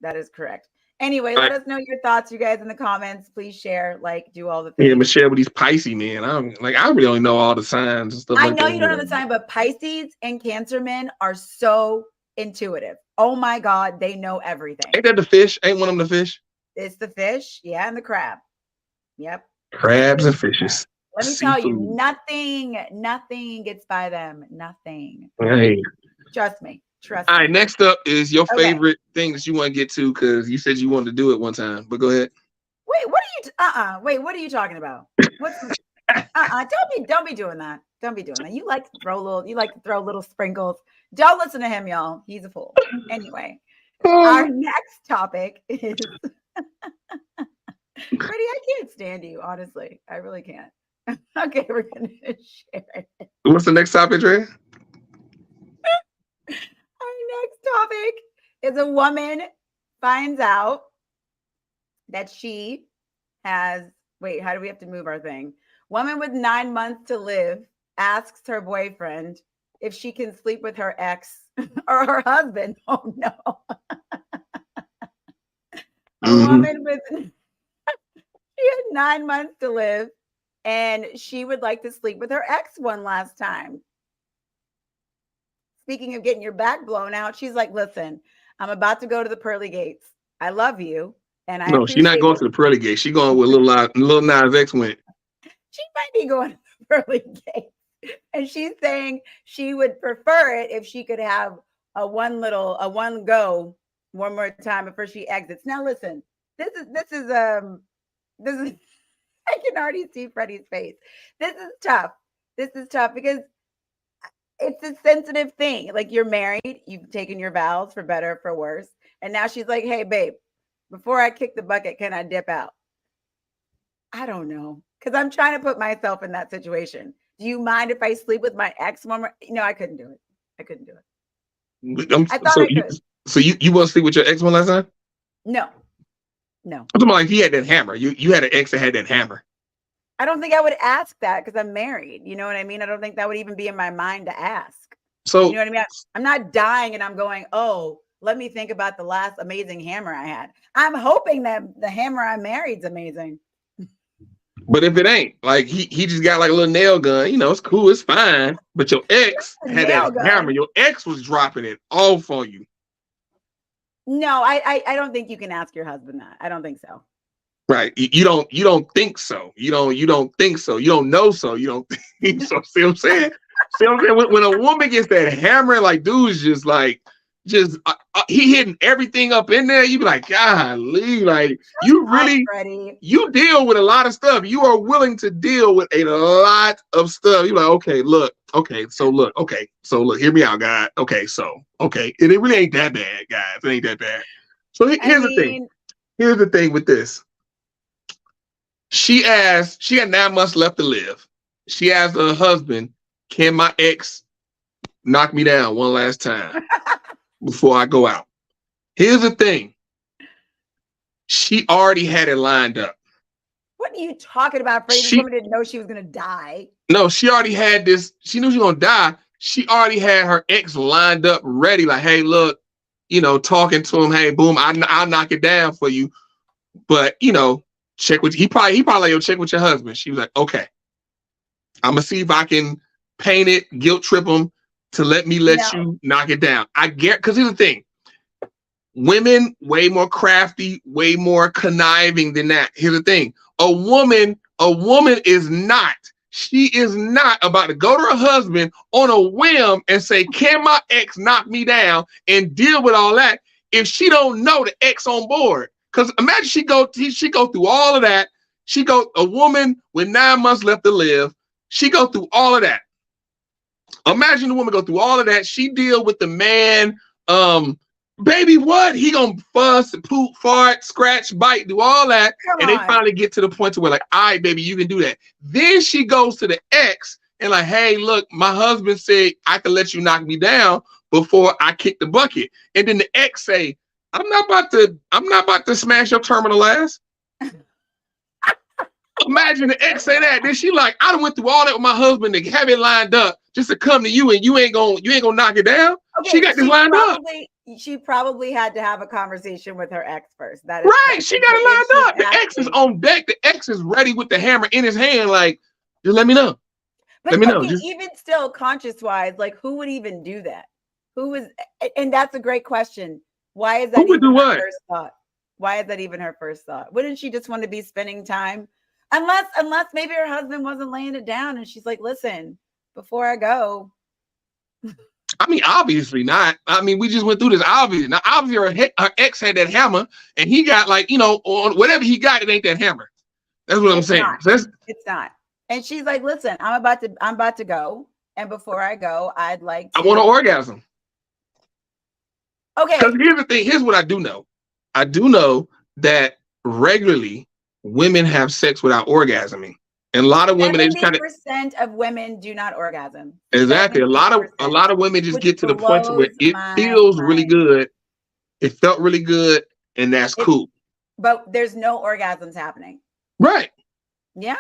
That is correct. Anyway, let us know your thoughts, you guys, in the comments. Please share, do all the things. Yeah, Michelle with these Pisces, man. I really don't know all the signs and stuff. I know you don't know the sign, but Pisces and Cancer men are so intuitive. Oh my God, they know everything. Ain't that the fish? Ain't one of them the fish? It's the fish, yeah, and the crab. Yep. Crabs and fishes. Let me tell you, Seafood. nothing gets by them. Nothing. Hey. Trust me. Trust All me. right, next up is your Okay. favorite thing that you want to get to because you said you wanted to do it one time. But go ahead. Wait, what are you? Wait, what are you talking about? What's? Don't be doing that. Don't be doing that. You like to throw little sprinkles. Don't listen to him, y'all. He's a fool. Anyway, our next topic is Freddie, I can't stand you, honestly. I really can't. Okay, we're gonna share it. What's the next topic, Dre? Our next topic is a woman finds out that she has. Wait, how do we have to move our thing? Woman with 9 months to live asks her boyfriend if she can sleep with her ex or her husband. Oh no. A woman with she had 9 months to live and she would like to sleep with her ex one last time. Speaking of getting your back blown out, she's like, listen, I'm about to go to the pearly gates. I love you. And I No, she's not going to the pearly gate. She's going with Lil Nas X went. She might be going to the pearly gate. And she's saying she would prefer it if she could have a one go one more time before she exits. Now listen, this is I can already see Freddie's face. This is tough. This is tough because it's a sensitive thing. Like, you're married, you've taken your vows for better or for worse. And now she's like, hey, babe, before I kick the bucket, can I dip out? I don't know. Because I'm trying to put myself in that situation. Do you mind if I sleep with my ex one more? No, I couldn't do it. I couldn't do it. I thought I could. So you want to sleep with your ex one last time? No. I'm talking about like he had that hammer. You had an ex that had that hammer. I don't think I would ask that because I'm married. You know what I mean? I don't think that would even be in my mind to ask. So you know what I mean? I'm not dying and I'm going, oh, let me think about the last amazing hammer I had. I'm hoping that the hammer I married is amazing. But if it ain't, like he just got like a little nail gun, it's cool, it's fine. But your ex had that hammer. Your ex was dropping it off on you. No, I don't think you can ask your husband that. I don't think so. Right. You don't think so. You don't think so. You don't know so. You don't think so. See what I'm saying? When a woman gets that hammer, like dude's just he hitting everything up in there. You be like, golly, like you deal with a lot of stuff. You are willing to deal with a lot of stuff. You're like, okay, look, hear me out, God. Okay, it really ain't that bad, guys. It ain't that bad. So here's the thing. Here's the thing with this. She got 9 months left to live. She asked her husband, can my ex knock me down one last time before I go out? Here's the thing. She already had it lined up. What are you talking about, Freddie? This woman didn't know she was going to die. No, she already had this. She knew she was going to die. She already had her ex lined up, ready. Like, hey, look, talking to him. Hey, boom, I'll knock it down for you. But, check with he probably like, check with your husband. She was like, okay, I'm gonna see if I can paint it, guilt trip him to let you knock it down. I get, because here's the thing, women way more crafty, way more conniving than that. Here's the thing, a woman is not. She is not about to go to her husband on a whim and say, can my ex knock me down, and deal with all that if she don't know the ex on board. Because imagine she go through all of that. A woman with 9 months left to live. She go through all of that. Imagine the woman go through all of that. She deal with the man. Baby, what? He gonna fuss, poop, fart, scratch, bite, do all that. And they finally get to the point to where like, all right, baby, you can do that. Then she goes to the ex and like, hey, look, my husband said I can let you knock me down before I kick the bucket. And then the ex say, I'm not about to smash your terminal ass. Imagine the ex say that. Then she like, I done went through all that with my husband to have it lined up just to come to you, and you ain't gonna knock it down. Okay, she got this lined up. She probably had to have a conversation with her ex first. That is right. She got it lined up. The ex is on deck. The ex is ready with the hammer in his hand. Like, just let me know. But let me know. Even still, conscious wise, like, who would even do that? And that's a great question. Why is that even her first thought? Why is that even her first thought? Wouldn't she just want to be spending time Unless maybe her husband wasn't laying it down and she's like, listen, before I go. I mean, obviously not. I mean, we just went through this. Obviously, now obviously her ex had that hammer, and he got like, on whatever he got, it ain't that hammer. That's what I'm saying. It's not. And she's like, listen, I'm about to go, and before I go, I'd like to. I want an orgasm. Okay. Because here's the thing. Here's what I do know. I do know that regularly women have sex without orgasming. And a lot of women, they just kind of % of women do not orgasm. Exactly. A lot of women just get to the point where it feels really good. It felt really good, and that's cool. But there's no orgasms happening. Right. Yeah.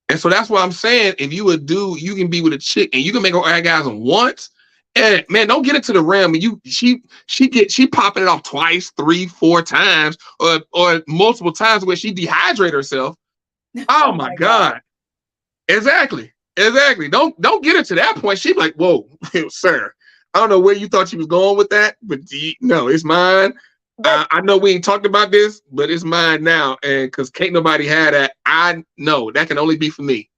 And so that's what I'm saying. If you a dude, you can be with a chick and you can make her orgasm once. And man, don't get it to the rim. And she popping it off twice, 3, 4 times, or multiple times where she dehydrate herself. Oh my God. Exactly. Don't get it to that point. She's like, whoa, sir. I don't know where you thought she was going with that, but no, it's mine. I know we ain't talked about this, but it's mine now. And because can't nobody have that, I know that can only be for me.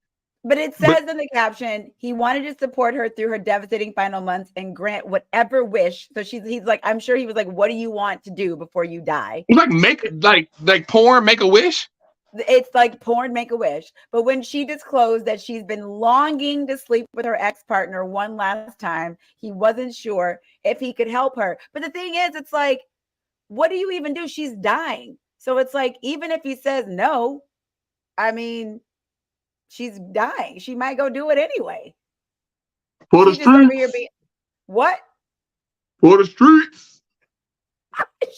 But it says in the caption, he wanted to support her through her devastating final months and grant whatever wish. So he's like, I'm sure he was like, what do you want to do before you die? Like porn, make a wish. It's like porn, make a wish. But when she disclosed that she's been longing to sleep with her ex-partner one last time, he wasn't sure if he could help her. But the thing is, it's like, what do you even do? She's dying. So it's like, even if he says no, I mean, she's dying. She might go do it anyway. For the streets. What? For the streets.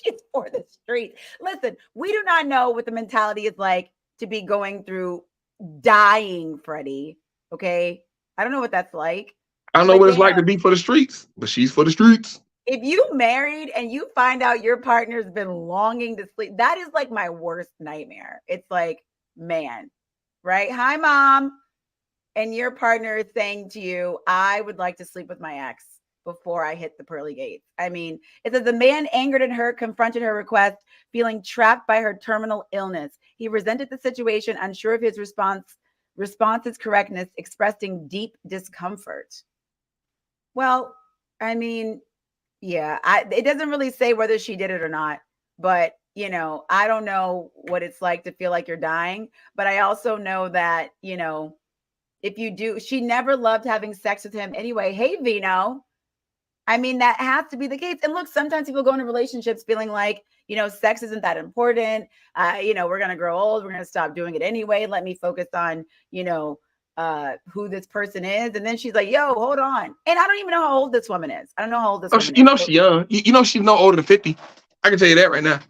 She's for the street. Listen, we do not know what the mentality is like to be going through dying, Freddie. Okay. I don't know what that's like. I don't know what it's like to be for the streets, but she's for the streets. If you married and you find out your partner's been longing to sleep, that is like my worst nightmare. It's like, man, right? Hi, mom. And your partner is saying to you, I would like to sleep with my ex before I hit the pearly gates. I mean, it says the man angered at her, confronted her request, feeling trapped by her terminal illness. He resented the situation, unsure of his response's correctness, expressing deep discomfort. Well, I mean, yeah, it doesn't really say whether she did it or not, but I don't know what it's like to feel like you're dying, but I also know that, if you do, she never loved having sex with him anyway. Hey, Vino. I mean, that has to be the case. And look, sometimes people go into relationships feeling like, sex isn't that important. We're going to grow old. We're going to stop doing it anyway. Let me focus on, who this person is. And then she's like, yo, hold on. And I don't even know how old this woman is. I don't know how old this woman is. She's young. She's no older than 50. I can tell you that right now.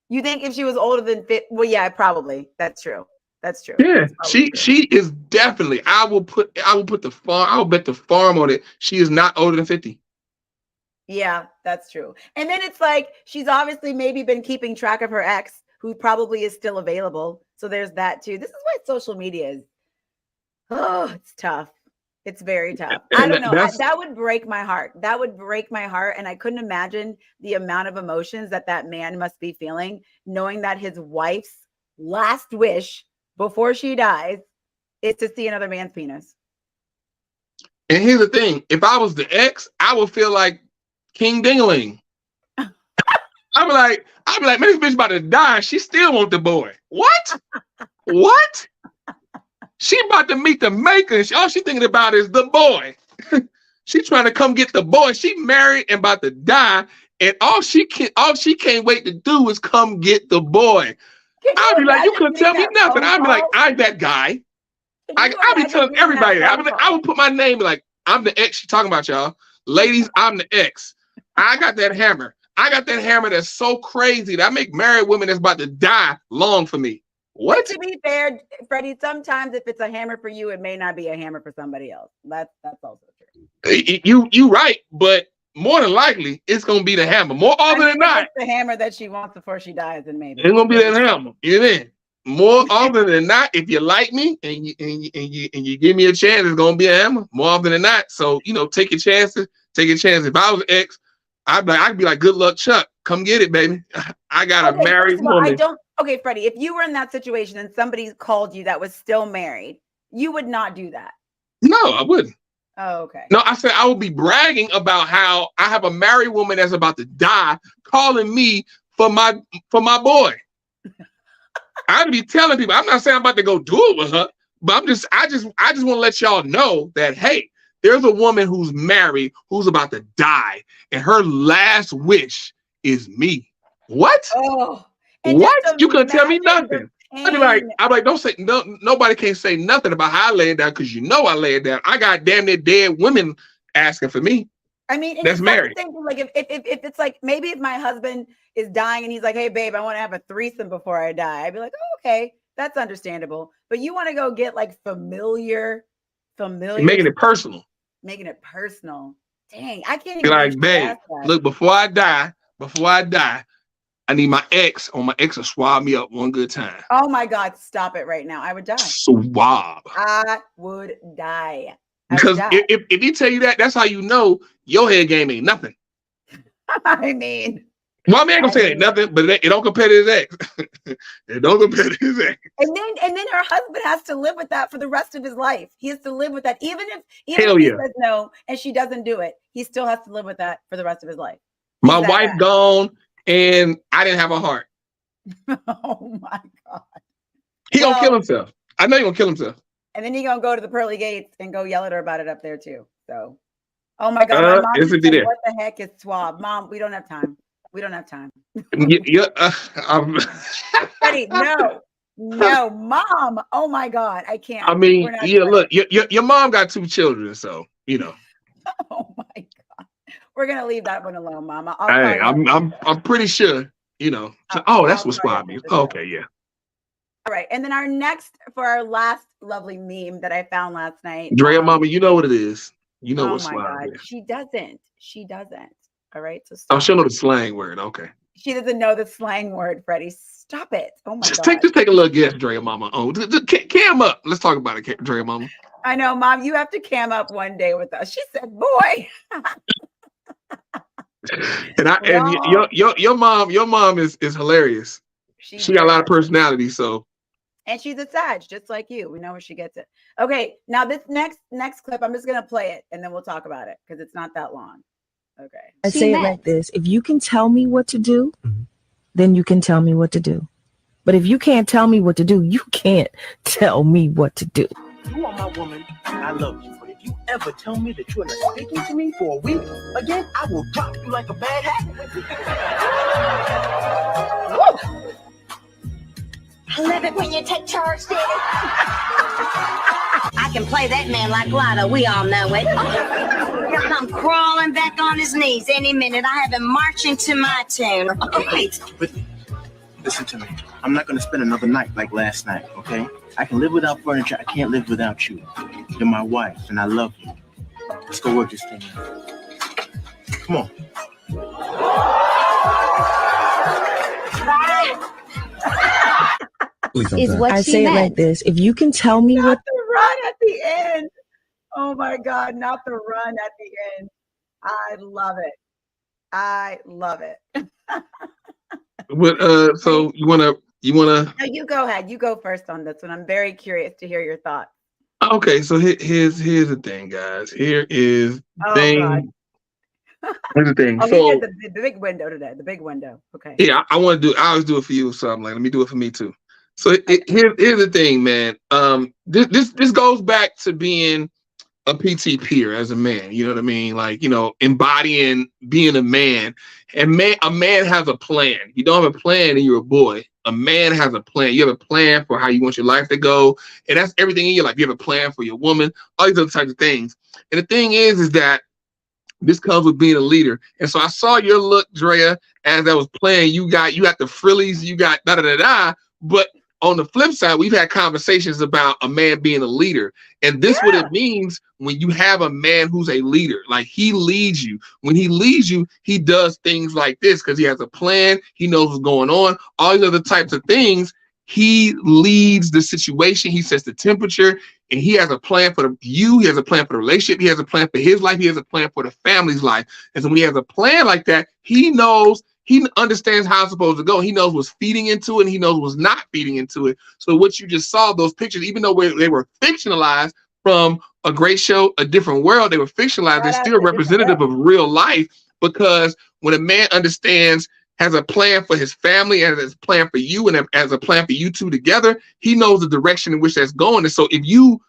You think if she was older than 50? Well, yeah, probably. That's true. That's true. Yeah, she is definitely. I will bet the farm on it. She is not older than 50. Yeah, that's true. And then it's like she's obviously maybe been keeping track of her ex, who probably is still available. So there's that too. This is why social media is. Oh, it's tough. It's very tough. I don't know. That would break my heart. That would break my heart. And I couldn't imagine the amount of emotions that man must be feeling, knowing that his wife's last wish before she dies is to see another man's penis. And here's the thing. If I was the ex, I would feel like King Dingaling. I'd be like, man, this bitch about to die. She still want the boy. What? What? She about to meet the maker. All she thinking about is the boy. She trying to come get the boy. She married and about to die. And all she can't wait to do is come get the boy. I'll be like, you couldn't tell me nothing. I'll be like, I'm that guy. I'll be telling everybody that. I would put my name like, I'm the ex she's talking about, y'all. Ladies, I'm the ex. I got that hammer. I got that hammer that's so crazy that I make married women that's about to die long for me. What? But to be fair, Freddie, sometimes if it's a hammer for you, it may not be a hammer for somebody else. That's also true. You right, but more than likely, it's gonna be the hammer. More often than not, it's the hammer that she wants before she dies, and maybe it's gonna be that hammer. You know, more often than not, if you like me and you give me a chance, it's gonna be a hammer. More often than not, so take your chances. Take your chances. If I was an ex, I'd be like, good luck, Chuck. Come get it, baby. I got a married woman. Okay, Freddie, if you were in that situation and somebody called you that was still married, you would not do that. No, I wouldn't. Oh, okay. No, I said I would be bragging about how I have a married woman that's about to die calling me for my boy. I'd be telling people, I'm not saying I'm about to go do it with her, but I just want to let y'all know that, hey, there's a woman who's married who's about to die, and her last wish is me. What? Oh, What? You couldn't tell me nothing. I'd be like, don't say no. Nobody can say nothing about how I lay it down because you know I lay it down. I got damn near dead women asking for me. I mean, that's married. Like if it's like maybe if my husband is dying and he's like, hey babe, I want to have a threesome before I die, I'd be like, oh, okay, that's understandable. But you want to go get like familiar, making it personal. Dang, I can't even be like, babe, look, before I die, I need my ex to swab me up one good time. Oh my God, stop it right now. I would die. Swab. I would die. Because if he tell you that, that's how you know your head game ain't nothing. I mean, well, I mean, I ain't gonna say it ain't nothing, but it don't compare to his ex. It don't compare to his ex. And then her husband has to live with that for the rest of his life. He has to live with that, even if he says no and she doesn't do it, he still has to live with that for the rest of his life. My wife gone, and I didn't have a heart. Oh my God. He gonna kill himself. I know he gonna kill himself. And then he gonna go to the pearly gates and go yell at her about it up there too. So, oh my God, my mom said, what the heck is swab? Mom, we don't have time. Freddie, no, Mom. Oh my God, I can't. I mean, look, your mom got 2 children, so you know. Oh my God, we're gonna leave that one alone, Mama. Hey, I'm pretty sure, you know. That's what swab means. Okay, yeah. All right, and then for our last lovely meme that I found last night. Drea, Mama, you know what it is. You know what swab is. She doesn't. All right, so stop. She'll know the slang word. Okay. She doesn't know the slang word, Freddie. Stop it. Oh my God. Just take a little guess, Drea Mama. Oh, cam up. Let's talk about it, Drea Mama. I know, Mom. You have to cam up one day with us. She said, "Boy." and your mom is hilarious. She got a lot of personality, so. And she's a Sag, just like you. We know where she gets it. Okay, now this next clip, I'm just gonna play it, and then we'll talk about it because it's not that long. Okay. I say it like this: if you can tell me what to do, then you can tell me what to do. But if you can't tell me what to do, you can't tell me what to do. You are my woman, and I love you. But if you ever tell me that you're not speaking to me for a week again, I will drop you like a bad habit. I love it when you take charge, Daddy. I can play that man like Lotto. We all know it. He'll come crawling back on his knees any minute. I have him marching to my tune. Right. But listen to me. I'm not going to spend another night like last night, okay? I can live without furniture. I can't live without you. You're my wife, and I love you. Let's go work this thing out. Come on. Is what I say meant. It like this: if you can tell me not what the run at the end. Oh my God, not the run at the end. I love it. But so you wanna? No, you go ahead. You go first on this one. I'm very curious to hear your thoughts. Okay, so here's the thing, guys. Here is the thing. Here's the thing. So the big window today. The big window. Okay. Yeah, I always do it for you, so I'm like, let me do it for me too. So here's the thing, man. This goes back to being a PT peer as a man. You know what I mean? Like, you know, embodying being a man. And a man has a plan. You don't have a plan, and you're a boy. A man has a plan. You have a plan for how you want your life to go, and that's everything in your life. You have a plan for your woman, all these other types of things. And the thing is that this comes with being a leader. And so I saw your look, Drea, as I was playing. You got the frillies, you got da-da-da-da, but on the flip side, we've had conversations about a man being a leader. And this what it means when you have a man who's a leader. Like, he leads you. When he leads you, he does things like this because he has a plan. He knows what's going on. All these other types of things. He leads the situation. He sets the temperature. And he has a plan for you. He has a plan for the relationship. He has a plan for his life. He has a plan for the family's life. And so when he has a plan like that, he knows He understands how it's supposed to go. He knows what's feeding into it, and he knows what's not feeding into it. So what you just saw, those pictures, even though they were fictionalized from a great show, A Different World, they were fictionalized. They're still representative of real life, because when a man understands, has a plan for his family, and has a plan for you, and has a plan for you two together, he knows the direction in which that's going. And so if you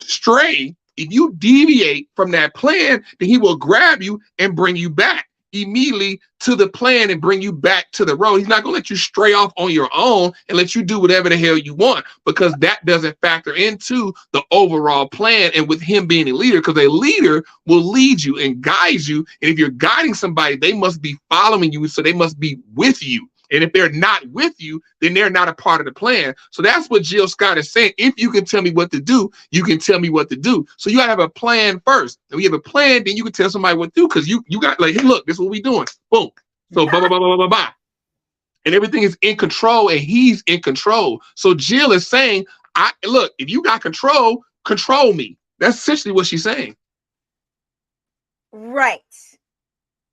stray, if you deviate from that plan, then he will grab you and bring you back immediately to the plan and bring you back to the road. He's not going to let you stray off on your own and let you do whatever the hell you want, because that doesn't factor into the overall plan. And with him being a leader, because a leader will lead you and guide you. And if you're guiding somebody, they must be following you. So they must be with you. And if they're not with you, then they're not a part of the plan. So that's what Jill Scott is saying. If you can tell me what to do, you can tell me what to do. So you gotta have a plan first. And we have a plan, then you can tell somebody what to do, because you got like, hey, look, this is what we doing. Boom. So blah, blah, blah, blah, blah, blah. And everything is in control, and he's in control. So Jill is saying, look, if you got control, control me. That's essentially what she's saying. Right.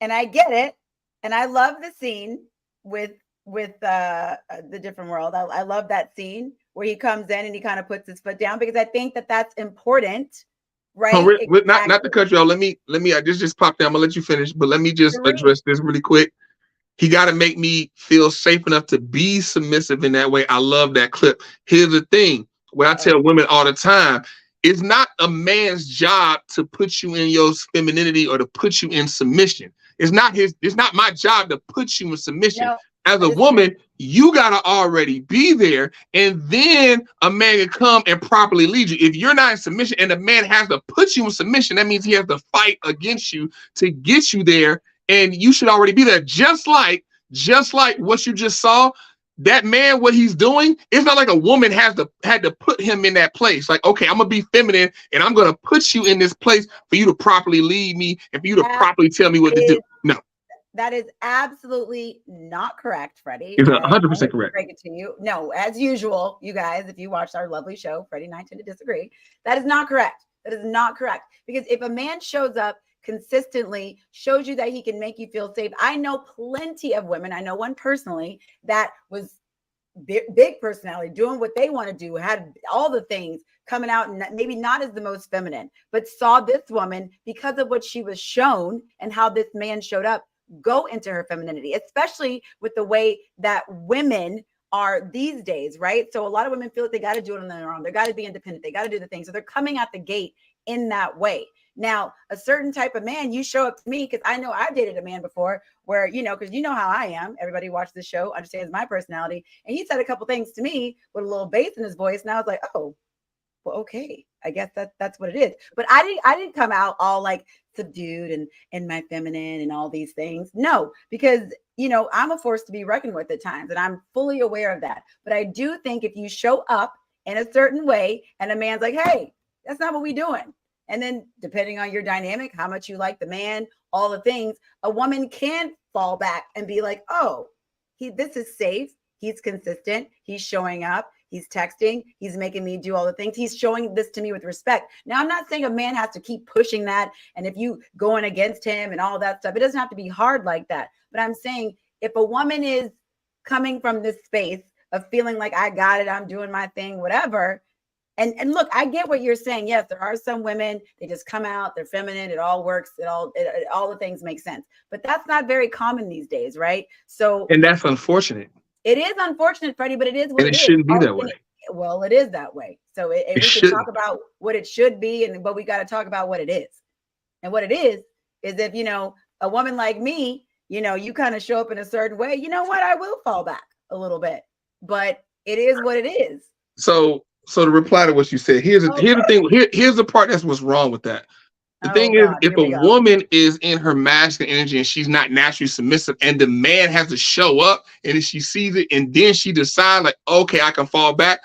And I get it. And I love the scene with The Different World. I love that scene where he comes in and he kind of puts his foot down, because I think that that's important, right? Not to cut you off. Let me. I just popped down. I'm gonna let you finish, but let me just address this really quick. He got to make me feel safe enough to be submissive in that way. I love that clip. Here's the thing: what I tell women all the time, it's not a man's job to put you in your femininity or to put you in submission. It's not my job to put you in submission. No. As a woman, you gotta already be there, and then a man can come and properly lead you. If you're not in submission and the man has to put you in submission, that means he has to fight against you to get you there, and you should already be there. Just like what you just saw, that man, what he's doing, it's not like a woman had to put him in that place. Like, okay, I'm gonna be feminine and I'm gonna put you in this place for you to properly lead me and for you to properly tell me what to do. No. That is absolutely not correct, Freddie. It's 100% correct. Break it to you. No, as usual, you guys, if you watched our lovely show, Freddie and I tend to disagree. That is not correct. That is not correct. Because if a man shows up consistently, shows you that he can make you feel safe. I know plenty of women. I know one personally that was big personality, doing what they want to do, had all the things coming out, and maybe not as the most feminine, but saw this woman, because of what she was shown and how this man showed up, go into her femininity, especially with the way that women are these days, right? So a lot of women feel like they got to do it on their own. They got to be independent. They got to do the things. So they're coming out the gate in that way. Now, a certain type of man, you show up to me, because I know I've dated a man before where, because you know how I am. Everybody watches the show, understands my personality. And he said a couple things to me with a little bass in his voice. And I was like, oh, well, okay, I guess that's what it is. But I didn't come out all like subdued and my feminine and all these things. No, because I'm a force to be reckoned with at times, and I'm fully aware of that. But I do think if you show up in a certain way and a man's like, hey, that's not what we doing. And then depending on your dynamic, how much you like the man, all the things, a woman can fall back and be like, oh, this is safe. He's consistent. He's showing up. He's texting. He's making me do all the things. He's showing this to me with respect. Now, I'm not saying a man has to keep pushing that. And if you going against him and all that stuff, it doesn't have to be hard like that. But I'm saying if a woman is coming from this space of feeling like I got it, I'm doing my thing, whatever. And look, I get what you're saying. Yes, there are some women, they just come out, they're feminine, it all works, all the things make sense. But that's not very common these days, right? So, and that's unfortunate. It is unfortunate, Freddie, but it is what it is. And it shouldn't be that way. Well, it is that way. So we can talk about what it should be, but we got to talk about what it is. And what it is if, a woman like me, you kind of show up in a certain way, you know what? I will fall back a little bit, but it is what it is. So to reply to what you said, here's the thing. Here's the part that's what's wrong with that. The thing is, if a woman is in her masculine energy and she's not naturally submissive, and the man has to show up, and if she sees it, and then she decides, like, okay, I can fall back.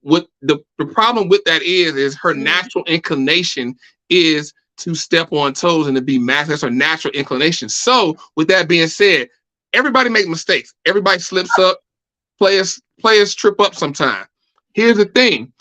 What the problem with that is her natural inclination is to step on toes and to be masculine. That's her natural inclination. So, with that being said, everybody makes mistakes. Everybody slips up. Players trip up sometimes. Here's the thing.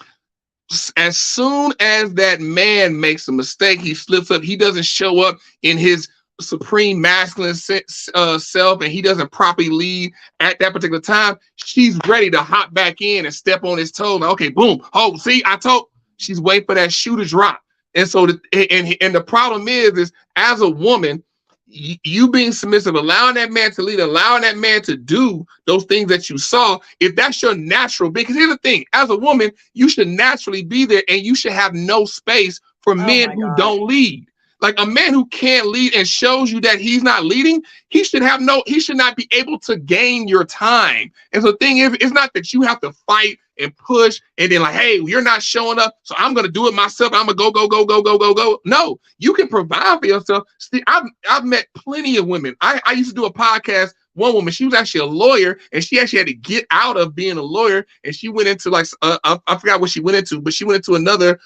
As soon as that man makes a mistake, he slips up, he doesn't show up in his supreme masculine self and he doesn't properly lead at that particular time, she's ready to hop back in and step on his toes. Like, okay, boom. Oh, see, I told. She's waiting for that shoe to drop. And so, the problem is as a woman, you being submissive, allowing that man to lead, allowing that man to do those things that you saw, if that's your natural, because here's the thing, as a woman, you should naturally be there and you should have no space for men who don't lead. Like a man who can't lead and shows you that he's not leading, he should not be able to gain your time. And so the thing is, it's not that you have to fight and push and then like, hey, you're not showing up, so I'm gonna do it myself. I'm gonna go. No, you can provide for yourself. See, I've met plenty of women. I used to do a podcast. One woman, she was actually a lawyer, and she actually had to get out of being a lawyer, and she went into like I forgot what she went into, but she went into another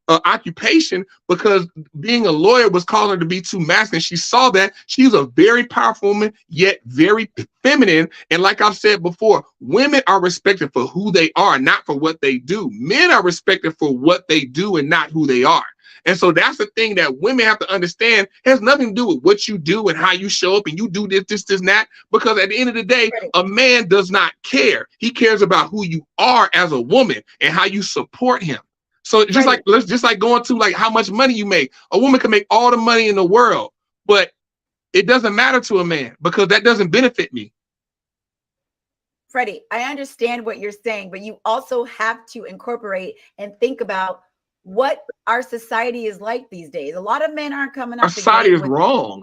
occupation because being a lawyer was causing her to be too masculine. She saw that she was a very powerful woman, yet very feminine. And like I've said before, women are respected for who they are, not for what they do. Men are respected for what they do and not who they are. And so that's the thing that women have to understand. It has nothing to do with what you do and how you show up and you do this, and that. Because at the end of the day, a man does not care. He cares about who you are as a woman and how you support him. So just like going to like how much money you make. A woman can make all the money in the world, but it doesn't matter to a man because that doesn't benefit me. Freddie, I understand what you're saying, but you also have to incorporate and think about what our society is like these days. A lot of men aren't coming up. Our society is wrong.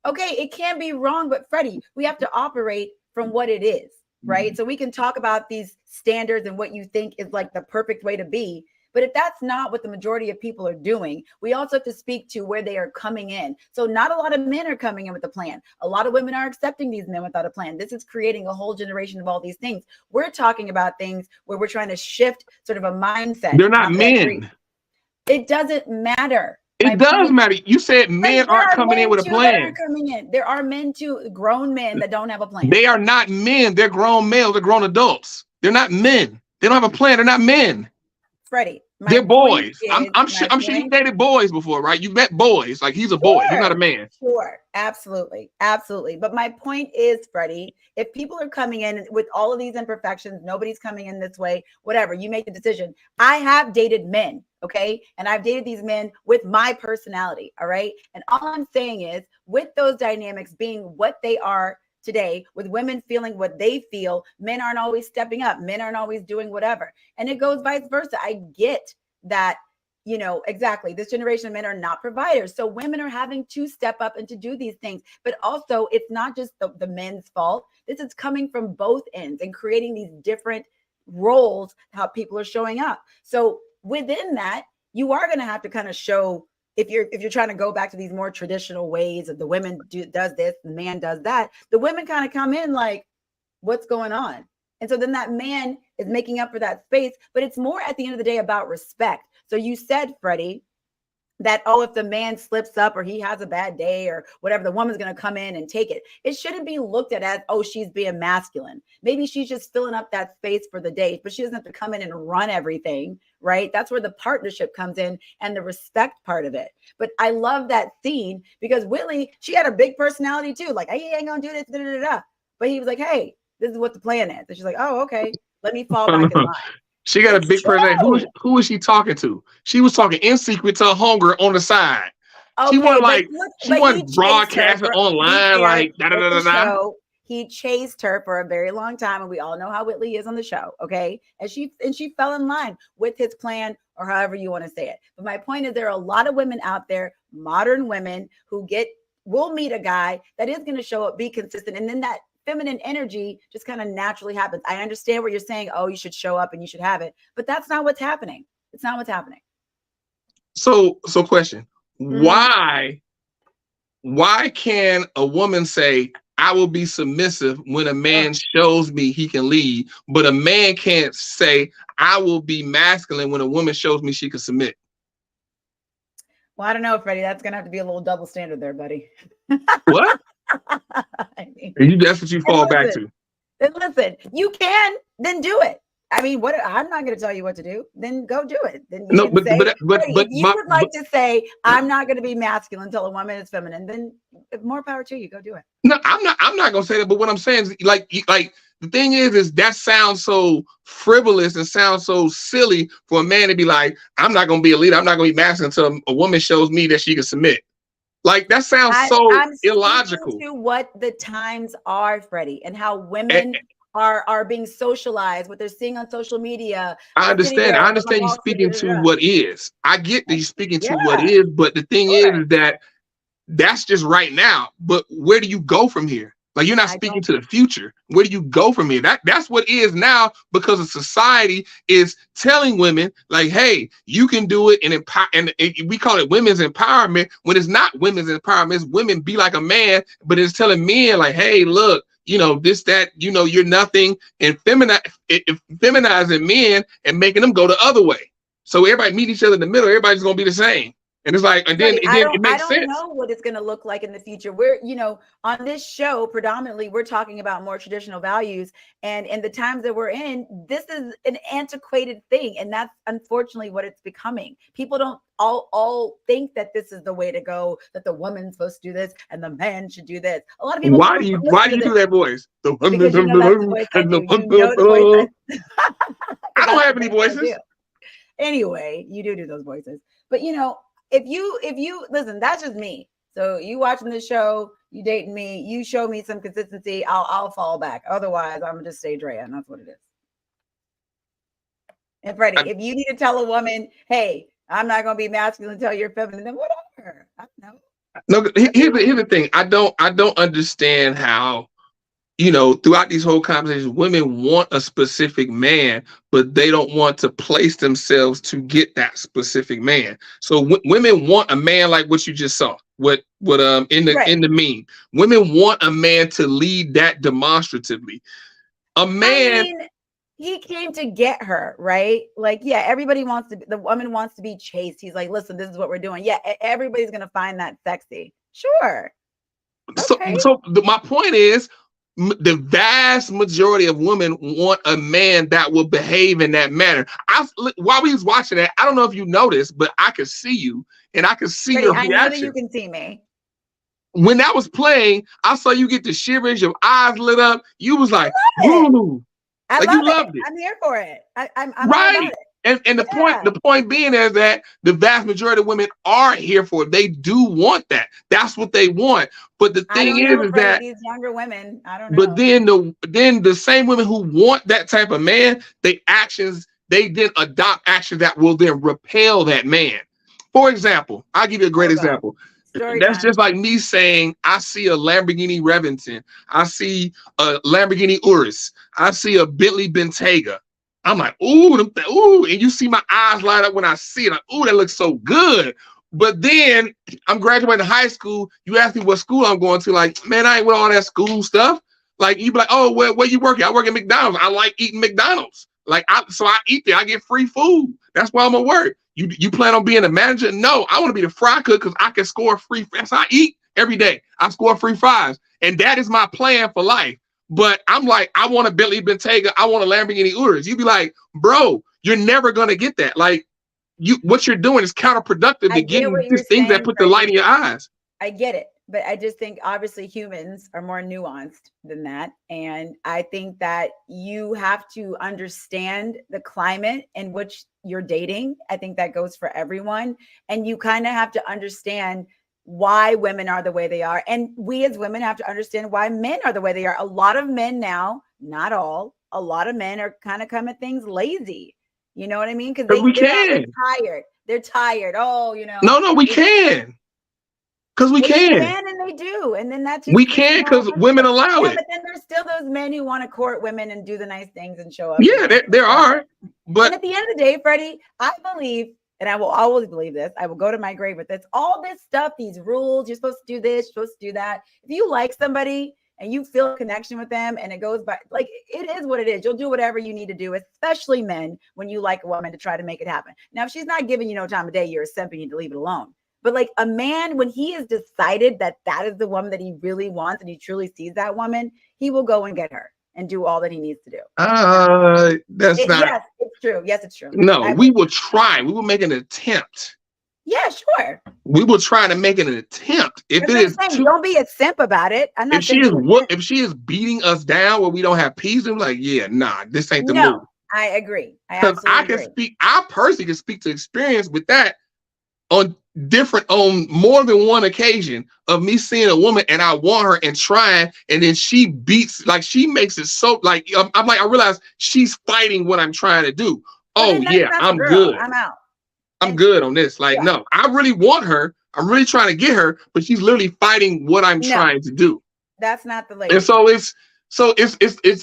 Okay, it can be wrong, but Freddie, we have to operate from what it is, right? So we can talk about these standards and what you think is like the perfect way to be. But if that's not what the majority of people are doing, we also have to speak to where they are coming in. So not a lot of men are coming in with a plan. A lot of women are accepting these men without a plan. This is creating a whole generation of all these things. We're talking about things where we're trying to shift sort of a mindset. They're not men. It doesn't matter. It does matter. You said men aren't coming in with a plan. There are men too, grown men that don't have a plan. They are not men. They're grown males. They're grown adults. They're not men. They don't have a plan. They're not men. Freddie, they're boys. I'm sure you dated boys before, right? You met boys. Like he's a boy. He's not a man. Sure, absolutely. But my point is, Freddie, if people are coming in with all of these imperfections, nobody's coming in this way, whatever, you make the decision. I have dated men, okay? And I've dated these men with my personality, all right? And all I'm saying is, with those dynamics being what they are today, with women feeling what they feel, men aren't always stepping up, men aren't always doing whatever, and it goes vice versa. I get that, exactly, this generation of men are not providers, so women are having to step up and to do these things. But also, it's not just the men's fault. This is coming from both ends and creating these different roles, how people are showing up. So within that, you are going to have to kind of show, if you're trying to go back to these more traditional ways of the women does this, the man does that, the women kind of come in like, what's going on? And so then that man is making up for that space, but it's more at the end of the day about respect. So you said, Freddie, that, if the man slips up or he has a bad day or whatever, the woman's going to come in and take it. It shouldn't be looked at as, she's being masculine. Maybe she's just filling up that space for the day, but she doesn't have to come in and run everything, right? That's where the partnership comes in and the respect part of it. But I love that scene because Whitley, she had a big personality too. Like, he ain't going to do this, But he was like, hey, this is what the plan is. And she's like, oh, okay, let me fall back in line. She got a big person. Who is she talking to? She was talking in secret to a homegirl on the side. Okay, she wasn't broadcasting online like da. He chased her for a very long time, and we all know how Whitley is on the show. Okay, and she fell in line with his plan, or however you want to say it. But my point is, there are a lot of women out there, modern women, who will meet a guy that is going to show up, be consistent, and then that feminine energy just kind of naturally happens. I understand what you're saying. You should show up and you should have it, but that's not what's happening. It's not what's happening. So question, why can a woman say, I will be submissive when a man shows me he can lead, but a man can't say, I will be masculine when a woman shows me she can submit? Well, I don't know, Freddie, that's going to have to be a little double standard there, buddy. What? That's what you fall back to. Then listen, you can, then do it. I mean, what I'm not going to tell you what to do. Then go do it. Then you No, can but say, but if you my, would like to say, I'm not going to be masculine until a woman is feminine, then more power to you. Go do it. no, I'm not gonna say that. But what I'm saying is, like the thing is that sounds so frivolous and sounds so silly for a man to be like, I'm not gonna be a leader. I'm not gonna be masculine until a woman shows me that she can submit. Like that sounds so I'm illogical. to what the times are, Freddie, and how And, women are being socialized, what they're seeing on social media. I understand. I understand you speaking to what is. I get that you're speaking to what Yeah, is, but the thing sure. is that that's just right now. But where do you go from here? Like you're not speaking to the future. Where do you go from here? That's what is now, because of society is telling women like, hey, you can do it, and empower. And we call it women's empowerment when it's not women's empowerment. It's women be like a man, but it's telling men like, hey, look, you know this, that, you know, you're nothing, and feminizing men and making them go the other way. So everybody meet each other in the middle. Everybody's gonna be the same. And it's like, and then, Freddie, it makes I sense. don't know what it's going to look like in the future. We're, on this show, predominantly, we're talking about more traditional values. And in the times that we're in, this is an antiquated thing. And that's unfortunately what it's becoming. People don't all think that this is the way to go, that the woman's supposed to do this and the man should do this. A lot of people. Why do you do that voice? Because you know that's the voice I do. You know the voice I don't have any voices. Anyway, you do those voices. But if you listen, that's just me. So you watching this show, you dating me, you show me some consistency, I'll fall back. Otherwise, I'm gonna just stay Drea, and that's what it is. And Freddie, if you need to tell a woman, hey, I'm not gonna be masculine until you're feminine, then whatever. I don't know. No, here's the thing. I don't understand how, throughout these whole conversations, women want a specific man, but they don't want to place themselves to get that specific man. So women want a man like what you just saw. In the meme, women want a man to lead that demonstratively. A man. I mean, he came to get her, right? Like, yeah, the woman wants to be chased. He's like, listen, this is what we're doing. Yeah, everybody's gonna find that sexy. Sure. Okay. So my point is, the vast majority of women want a man that will behave in that manner. While we was watching that, I don't know if you noticed, but I could see you, and I could see your reaction. I know that you can see me. When that was playing, I saw you get the shivers, your eyes lit up. You was like, "Ooh!" Like you loved it. I'm here for it. I'm right. All about it. And the point being is that the vast majority of women are here for it. They do want that. That's what they want. But the thing is that these younger women, I don't know. But then the same women who want that type of man, they then adopt actions that will then repel that man. For example, I'll give you a great example. That's just like me saying, I see a Lamborghini Reventon, I see a Lamborghini Urus, I see a Bentley Bentayga. I'm like, ooh, and you see my eyes light up when I see it. Like, ooh, that looks so good. But then I'm graduating high school. You ask me what school I'm going to. Like, man, I ain't with all that school stuff. Like, you be like, oh, where you working? I work at McDonald's. I like eating McDonald's. Like, so I eat there. I get free food. That's why I'm gonna work. You plan on being a manager? No, I want to be the fry cook because I can score free. That's how I eat every day. I score free fries, and that is my plan for life. But I'm like, I want a Bentley Bentayga. I want a Lamborghini Urus. You'd be like, bro, you're never gonna get that. Like, what you're doing is counterproductive to getting these things that put the light in your eyes. I get it, but I just think obviously humans are more nuanced than that, and I think that you have to understand the climate in which you're dating. I think that goes for everyone, and you kind of have to understand why women are the way they are. And we as women have to understand why men are the way they are. A lot of men now, not all, a lot of men are kind of come at things lazy. You know what I mean? Because they're tired. They're tired. Oh, No, we can. Because we can. And they do. And then that's we can because women allow it. But then there's still those men who want to court women and do the nice things and show up. Yeah, there are. But at the end of the day, Freddie, I believe, and I will always believe this, I will go to my grave with this, all this stuff, these rules, you're supposed to do this, you're supposed to do that. If you like somebody and you feel a connection with them and it goes by, like, it is what it is. You'll do whatever you need to do, especially men, when you like a woman, to try to make it happen. Now, if she's not giving you no time of day, you're a simp and you need to leave it alone. But like a man, when he has decided that that is the woman that he really wants and he truly sees that woman, he will go and get her. and do all that he needs to do. That's not. Yes, it's true. Yes, it's true. No, we will try. We will make an attempt. Yeah, sure. We will try to make an attempt. If it is, don't be a simp about it. I'm not. If she is beating us down where we don't have peace, I'm like, yeah, nah, this ain't the move. I agree. I personally can speak to experience with that on more than one occasion of me seeing a woman and I want her and trying, and then she beats, like she makes it so like I'm like, I realize she's fighting what I'm trying to do. Oh yeah, I'm good. I'm out. I'm good on this. Like, no, I really want her. I'm really trying to get her, but she's literally fighting what I'm trying to do. That's not the lady. And so it's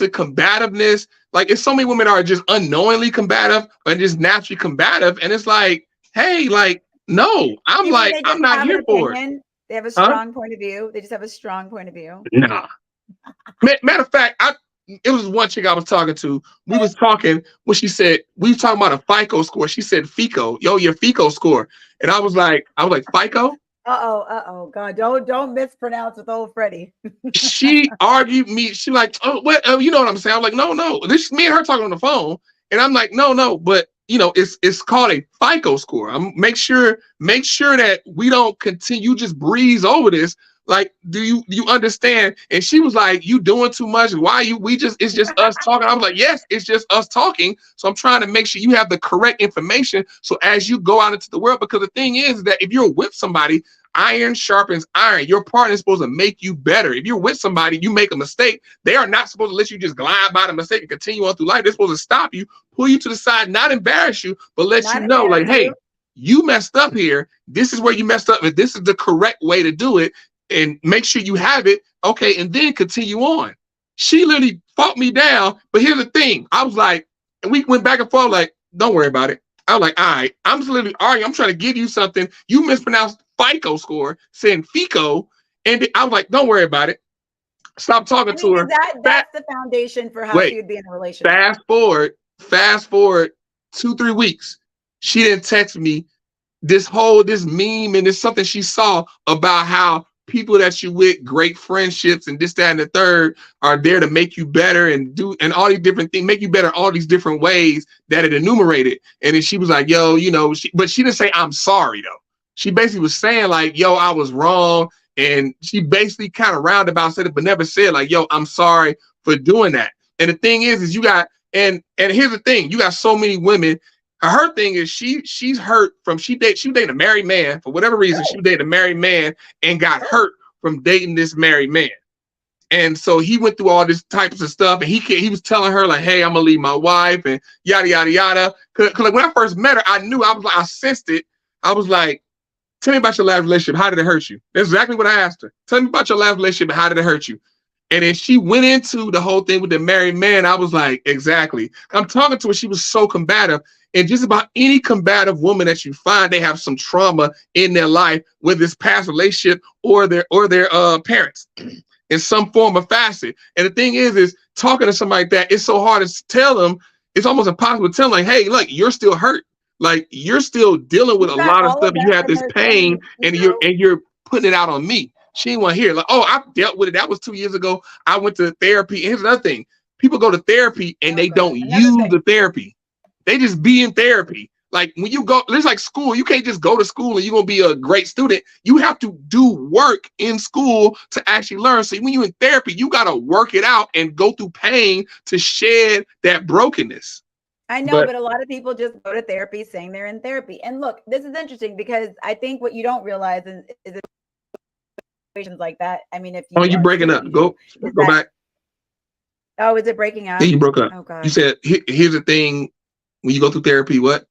a combativeness. Like, it's so many women are just unknowingly combative and just naturally combative. And it's like, hey, like, no, I'm not here for it. They have a strong point of view. They just have a strong point of view. Nah. Matter of fact, it was one chick I was talking to. We was talking when she said, we were talking about a FICO score. She said FICO, your FICO score. And I was like, FICO? Uh-oh, God, don't mispronounce with old Freddie. She argued me. She like, oh, what? You know what I'm saying? I'm like, no. This is me and her talking on the phone. And I'm like, no, but it's called a FICO score. Make sure that we don't continue, just breeze over this. Like, do you understand? And she was like, you doing too much. Why it's just us talking. I was like, yes, it's just us talking. So I'm trying to make sure you have the correct information. So as you go out into the world, because the thing is that if you're with somebody, iron sharpens iron. Your partner is supposed to make you better. If you're with somebody, you make a mistake, they are not supposed to let you just glide by the mistake and continue on through life. They're supposed to stop you, pull you to the side, not embarrass you, but let you know, like, hey, you messed up here. This is where you messed up, and this is the correct way to do it. And make sure you have it, okay, and then continue on. She literally fought me down, but here's the thing. I was like, and we went back and forth, like, don't worry about it. I was like, all right, I'm just literally arguing. I'm trying to give you something. You mispronounced FICO score, saying FICO, and I was like, don't worry about it. Stop talking to her. That's the foundation for how she would be in a relationship. Fast forward 2-3 weeks. She didn't text me this meme, and it's something she saw about how people that you with, great friendships and this, that, and the third, are there to make you better and all these different things, make you better all these different ways that it enumerated. And then she was like, yo, but she didn't say I'm sorry though. She basically was saying like, yo, I was wrong. And she basically kind of roundabout said it, but never said like, yo, I'm sorry for doing that. And the thing is you got, and here's the thing, you got so many women. Her thing is she's hurt from she dated a married man for whatever reason. She dated a married man and got hurt from dating this married man. And so he went through all this types of stuff, and he was telling her like, hey, I'm gonna leave my wife and yada yada yada. Cause like when I first met her, I sensed it. I was like, tell me about your last relationship. How did it hurt you? That's exactly what I asked her. Tell me about your last relationship and how did it hurt you? And then she went into the whole thing with the married man. I was like, exactly. I'm talking to her. She was so combative. And just about any combative woman that you find, they have some trauma in their life, whether it's past relationship or their parents in some form or facet. And the thing is talking to somebody like that, it's so hard to tell them. It's almost impossible to tell them, like, hey, look, you're still hurt. Like, you're still dealing with a lot of stuff. And you have this pain, and you're putting it out on me. She didn't want to hear, like, oh, I dealt with it. That was 2 years ago. I went to therapy. And here's another thing. People go to therapy and they don't use the therapy. They just be in therapy. Like when you go, it's like school. You can't just go to school and you're going to be a great student. You have to do work in school to actually learn. So when you're in therapy, you got to work it out and go through pain to shed that brokenness. I know, but a lot of people just go to therapy saying they're in therapy. And look, this is interesting because I think what you don't realize is situations like that. I mean, if you you're breaking up, go back. Oh, is it breaking up? Yeah, you broke up. Oh, God. You said, here's the thing. When you go through therapy, what?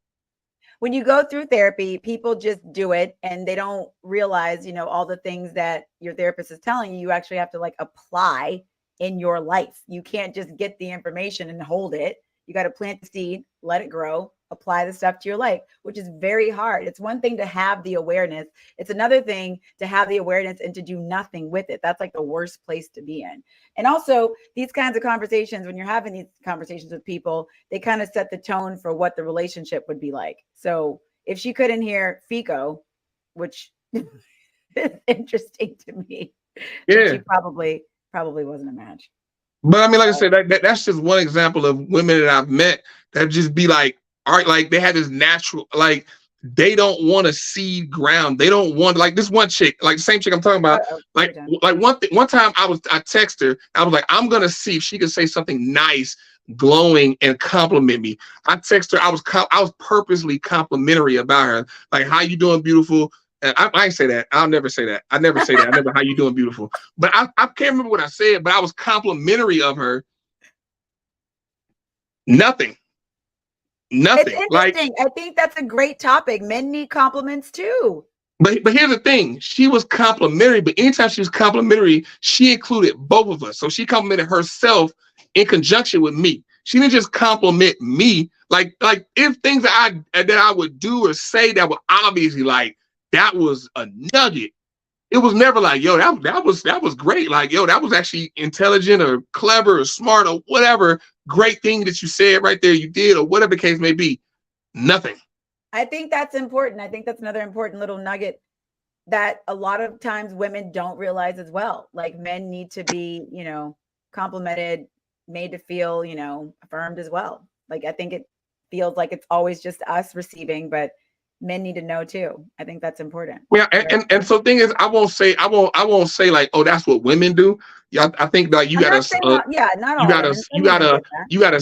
When you go through therapy, people just do it and they don't realize, all the things that your therapist is telling you, you actually have to like apply in your life. You can't just get the information and hold it. You got to plant the seed, let it grow, apply the stuff to your life, which is very hard. It's one thing to have the awareness. It's another thing to have the awareness and to do nothing with it. That's like the worst place to be in. And also these kinds of conversations, when you're having these conversations with people, they kind of set the tone for what the relationship would be like. So if she couldn't hear FICO, which is interesting to me, she probably wasn't a match. But I mean, like I said, that's just one example of women that I've met that just be like, all right, like they have this natural, like they don't want to seed ground. They don't want, like this one chick, like the same chick I'm talking about. Like one time I texted her, I was like, I'm gonna see if she could say something nice, glowing, and compliment me. I texted her, I was purposely complimentary about her, like, how you doing, beautiful. And I ain't say that. I'll never say that. I never say that. I never, how you doing, beautiful. But I can't remember what I said, but I was complimentary of her. Nothing. It's interesting. I think that's a great topic. Men need compliments too. But here's the thing. She was complimentary, but anytime she was complimentary, she included both of us. So she complimented herself in conjunction with me. She didn't just compliment me. Like if things that I would do or say that were obviously like, that was a nugget. It was never like, yo, that was great. Like, yo, that was actually intelligent or clever or smart or whatever great thing that you said right there, you did, or whatever the case may be. Nothing. I think that's important. I think that's another important little nugget that a lot of times women don't realize as well. Like men need to be, complimented, made to feel, affirmed as well. Like I think it feels like it's always just us receiving, but men need to know too. I think that's important. Yeah, and so the thing is, I won't say like, oh, that's what women do. Yeah, I think like you got a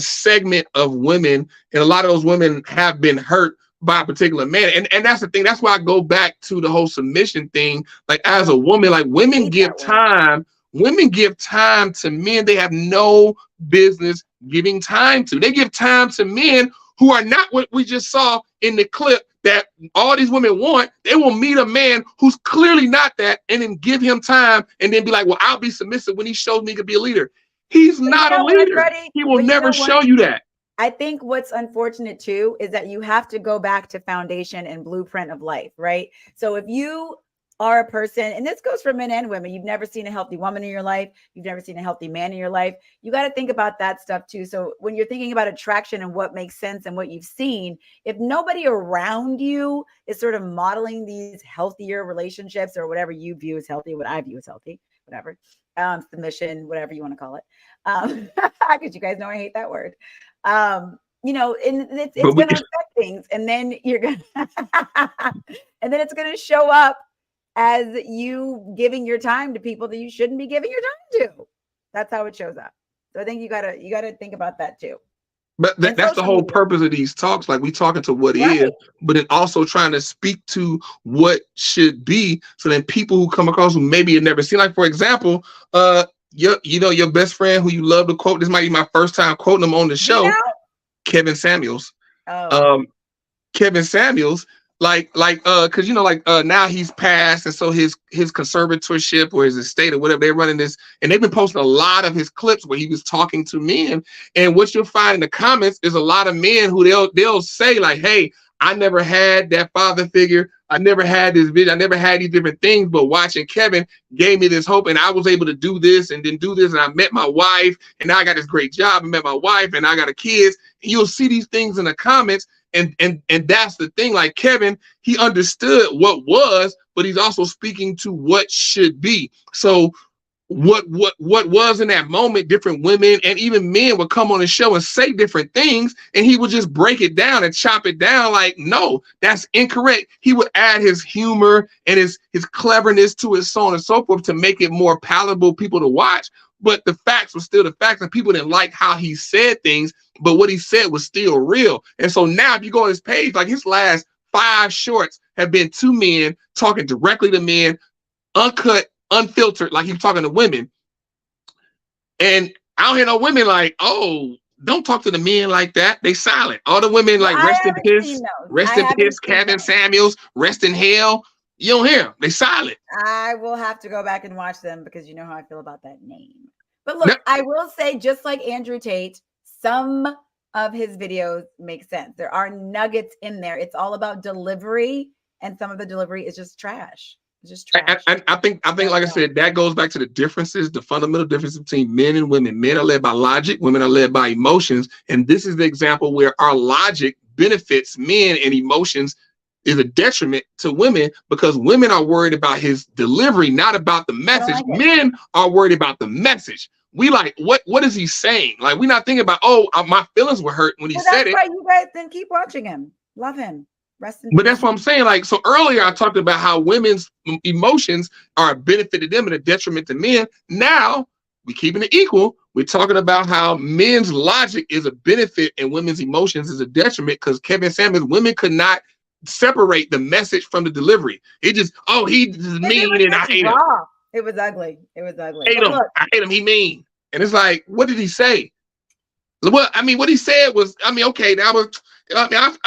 segment of women, and a lot of those women have been hurt by a particular man, and that's the thing. That's why I go back to the whole submission thing. Like as a woman, like women give time to men they have no business giving time to. They give time to men who are not what we just saw in the clip that all these women want. They will meet a man who's clearly not that and then give him time and then be like, well, I'll be submissive when he shows me he could be a leader. He's not a leader. Freddie, he will never show you that. I think what's unfortunate too is that you have to go back to foundation and blueprint of life, right? So if you are a person, and this goes for men and women, you've never seen a healthy woman in your life, you've never seen a healthy man in your life, you got to think about that stuff too. So when you're thinking about attraction and what makes sense and what you've seen, if nobody around you is sort of modeling these healthier relationships or whatever you view as healthy, what I view as healthy, whatever, submission, whatever you want to call it, because you guys know I hate that word. And it's going to affect things, and then you're going to, and then it's going to show up as you giving your time to people that you shouldn't be giving your time to. That's how it shows up. So I think you gotta think about that too. But that's the whole purpose of these talks. Like we talking to what is, but then also trying to speak to what should be. So then people who come across who maybe have never seen, like for example, your best friend who you love to quote. This might be my first time quoting him on the show. Kevin Samuels. Kevin Samuels. Because now he's passed, and so his conservatorship or his estate or whatever, they're running this, and they've been posting a lot of his clips where he was talking to men. And what you'll find in the comments is a lot of men who they'll say like, hey, I never had that father figure, I never had this vision, I never had these different things, but watching Kevin gave me this hope, and I was able to do this and then do this, and I met my wife, and now I got this great job, and met my wife, and I got a kids. And you'll see these things in the comments. And that's the thing, like Kevin, he understood what was, but he's also speaking to what should be. So what was in that moment, different women and even men would come on the show and say different things, and he would just break it down and chop it down like, no, that's incorrect. He would add his humor and his cleverness to it, so on and so forth, to make it more palatable people to watch. But the facts were still the facts, and people didn't like how he said things, but what he said was still real. And so now if you go on his page, like his last 5 shorts have been 2 men talking directly to men, uncut, unfiltered, like he's talking to women. And I don't hear no women like, oh, don't talk to the men like that. They silent. All the women like, rest in peace, Kevin Samuels, rest in hell. You don't hear them. They silent. I will have to go back and watch them because you know how I feel about that name. But look, I will say, just like Andrew Tate, some of his videos make sense. There are nuggets in there. It's all about delivery, and some of the delivery is just trash. It's just trash. And I think, like I said, that goes back to the differences, the fundamental difference between men and women. Men are led by logic, women are led by emotions. And this is the example where our logic benefits men and emotions is a detriment to women, because women are worried about his delivery, not about the message. Men are worried about the message. we like, what is he saying? Like, we're not thinking about, my feelings were hurt when he said it. That's why you guys then keep watching him. Love him. Rest in But peace. that's what I'm saying. Like, so earlier I talked about how women's emotions are a benefit to them and a detriment to men. Now we're keeping it equal. We're talking about how men's logic is a benefit and women's emotions is a detriment, because Kevin Samuels, women could not separate the message from the delivery. It just, he's mean and I hate him. It was ugly. It was ugly. I hate him. He mean. And it's like, what did he say? Well, I mean, what he said was, okay, that was,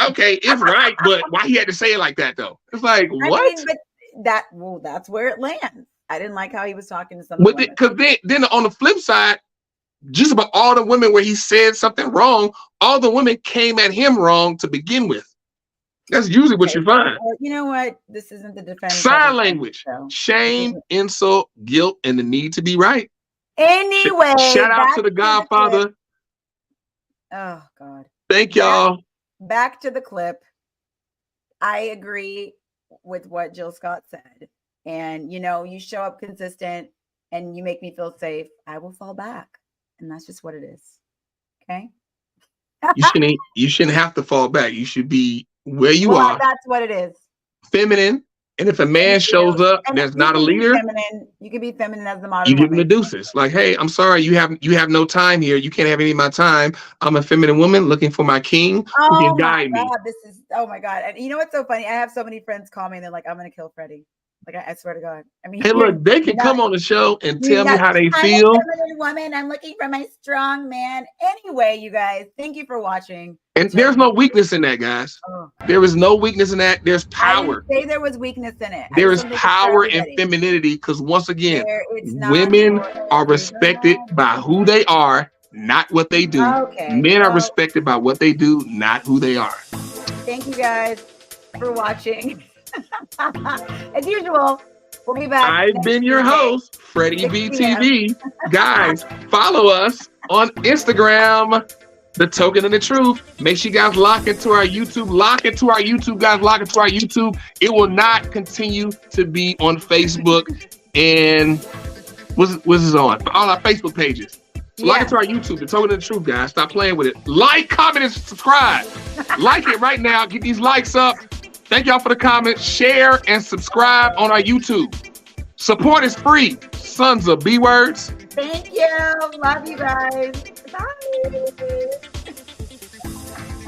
okay, it's right, but why he had to say it like that though? It's like, what? But that's where it lands. I didn't like how he was talking to some. Because then on the flip side, just about all the women where he said something wrong, all the women came at him wrong to begin with. That's usually what you find. Well, you know what? This isn't the defense. Sign language, shame, insult, guilt, and the need to be right. Anyway, shout out to the Godfather. Oh God. Thank y'all. Back to the clip. I agree with what Jill Scott said. And you show up consistent and you make me feel safe, I will fall back. And that's just what it is. Okay. You shouldn't have to fall back. You should be where you are. That's what it is. Feminine. And if a man shows up that's not a leader, you can be feminine as the modern. You give him the deuces. Like, hey, I'm sorry, you have no time here. You can't have any of my time. I'm a feminine woman looking for my king who can guide me. Oh my God. And you know what's so funny? I have so many friends call me and they're like, I'm gonna kill Freddie. Like, I swear to God. I mean, hey, look, they can come on the show and tell me how they feel. I'm a feminine woman. I'm looking for my strong man. Anyway, you guys, thank you for watching. And there's no weakness in that, guys. There is no weakness in that. There's power. I didn't say there was weakness in it. There is power in femininity, because once again, women are respected by who they are, not what they do. Men are respected by what they do, not who they are. Thank you guys for watching. As usual, we'll be back. I've been your host, Freddie BTV. Guys, follow us on Instagram, The Token of the Truth. Make sure you guys lock into our YouTube. Lock into our YouTube, guys. Lock into our YouTube. It will not continue to be on Facebook and what's this on? All our Facebook pages. So lock into our YouTube, The Token of the Truth, guys. Stop playing with it. Like, comment, and subscribe. Like it right now. Get these likes up. Thank y'all for the comments. Share and subscribe on our YouTube. Support is free. Sons of B words. Thank you. Love you guys. Bye.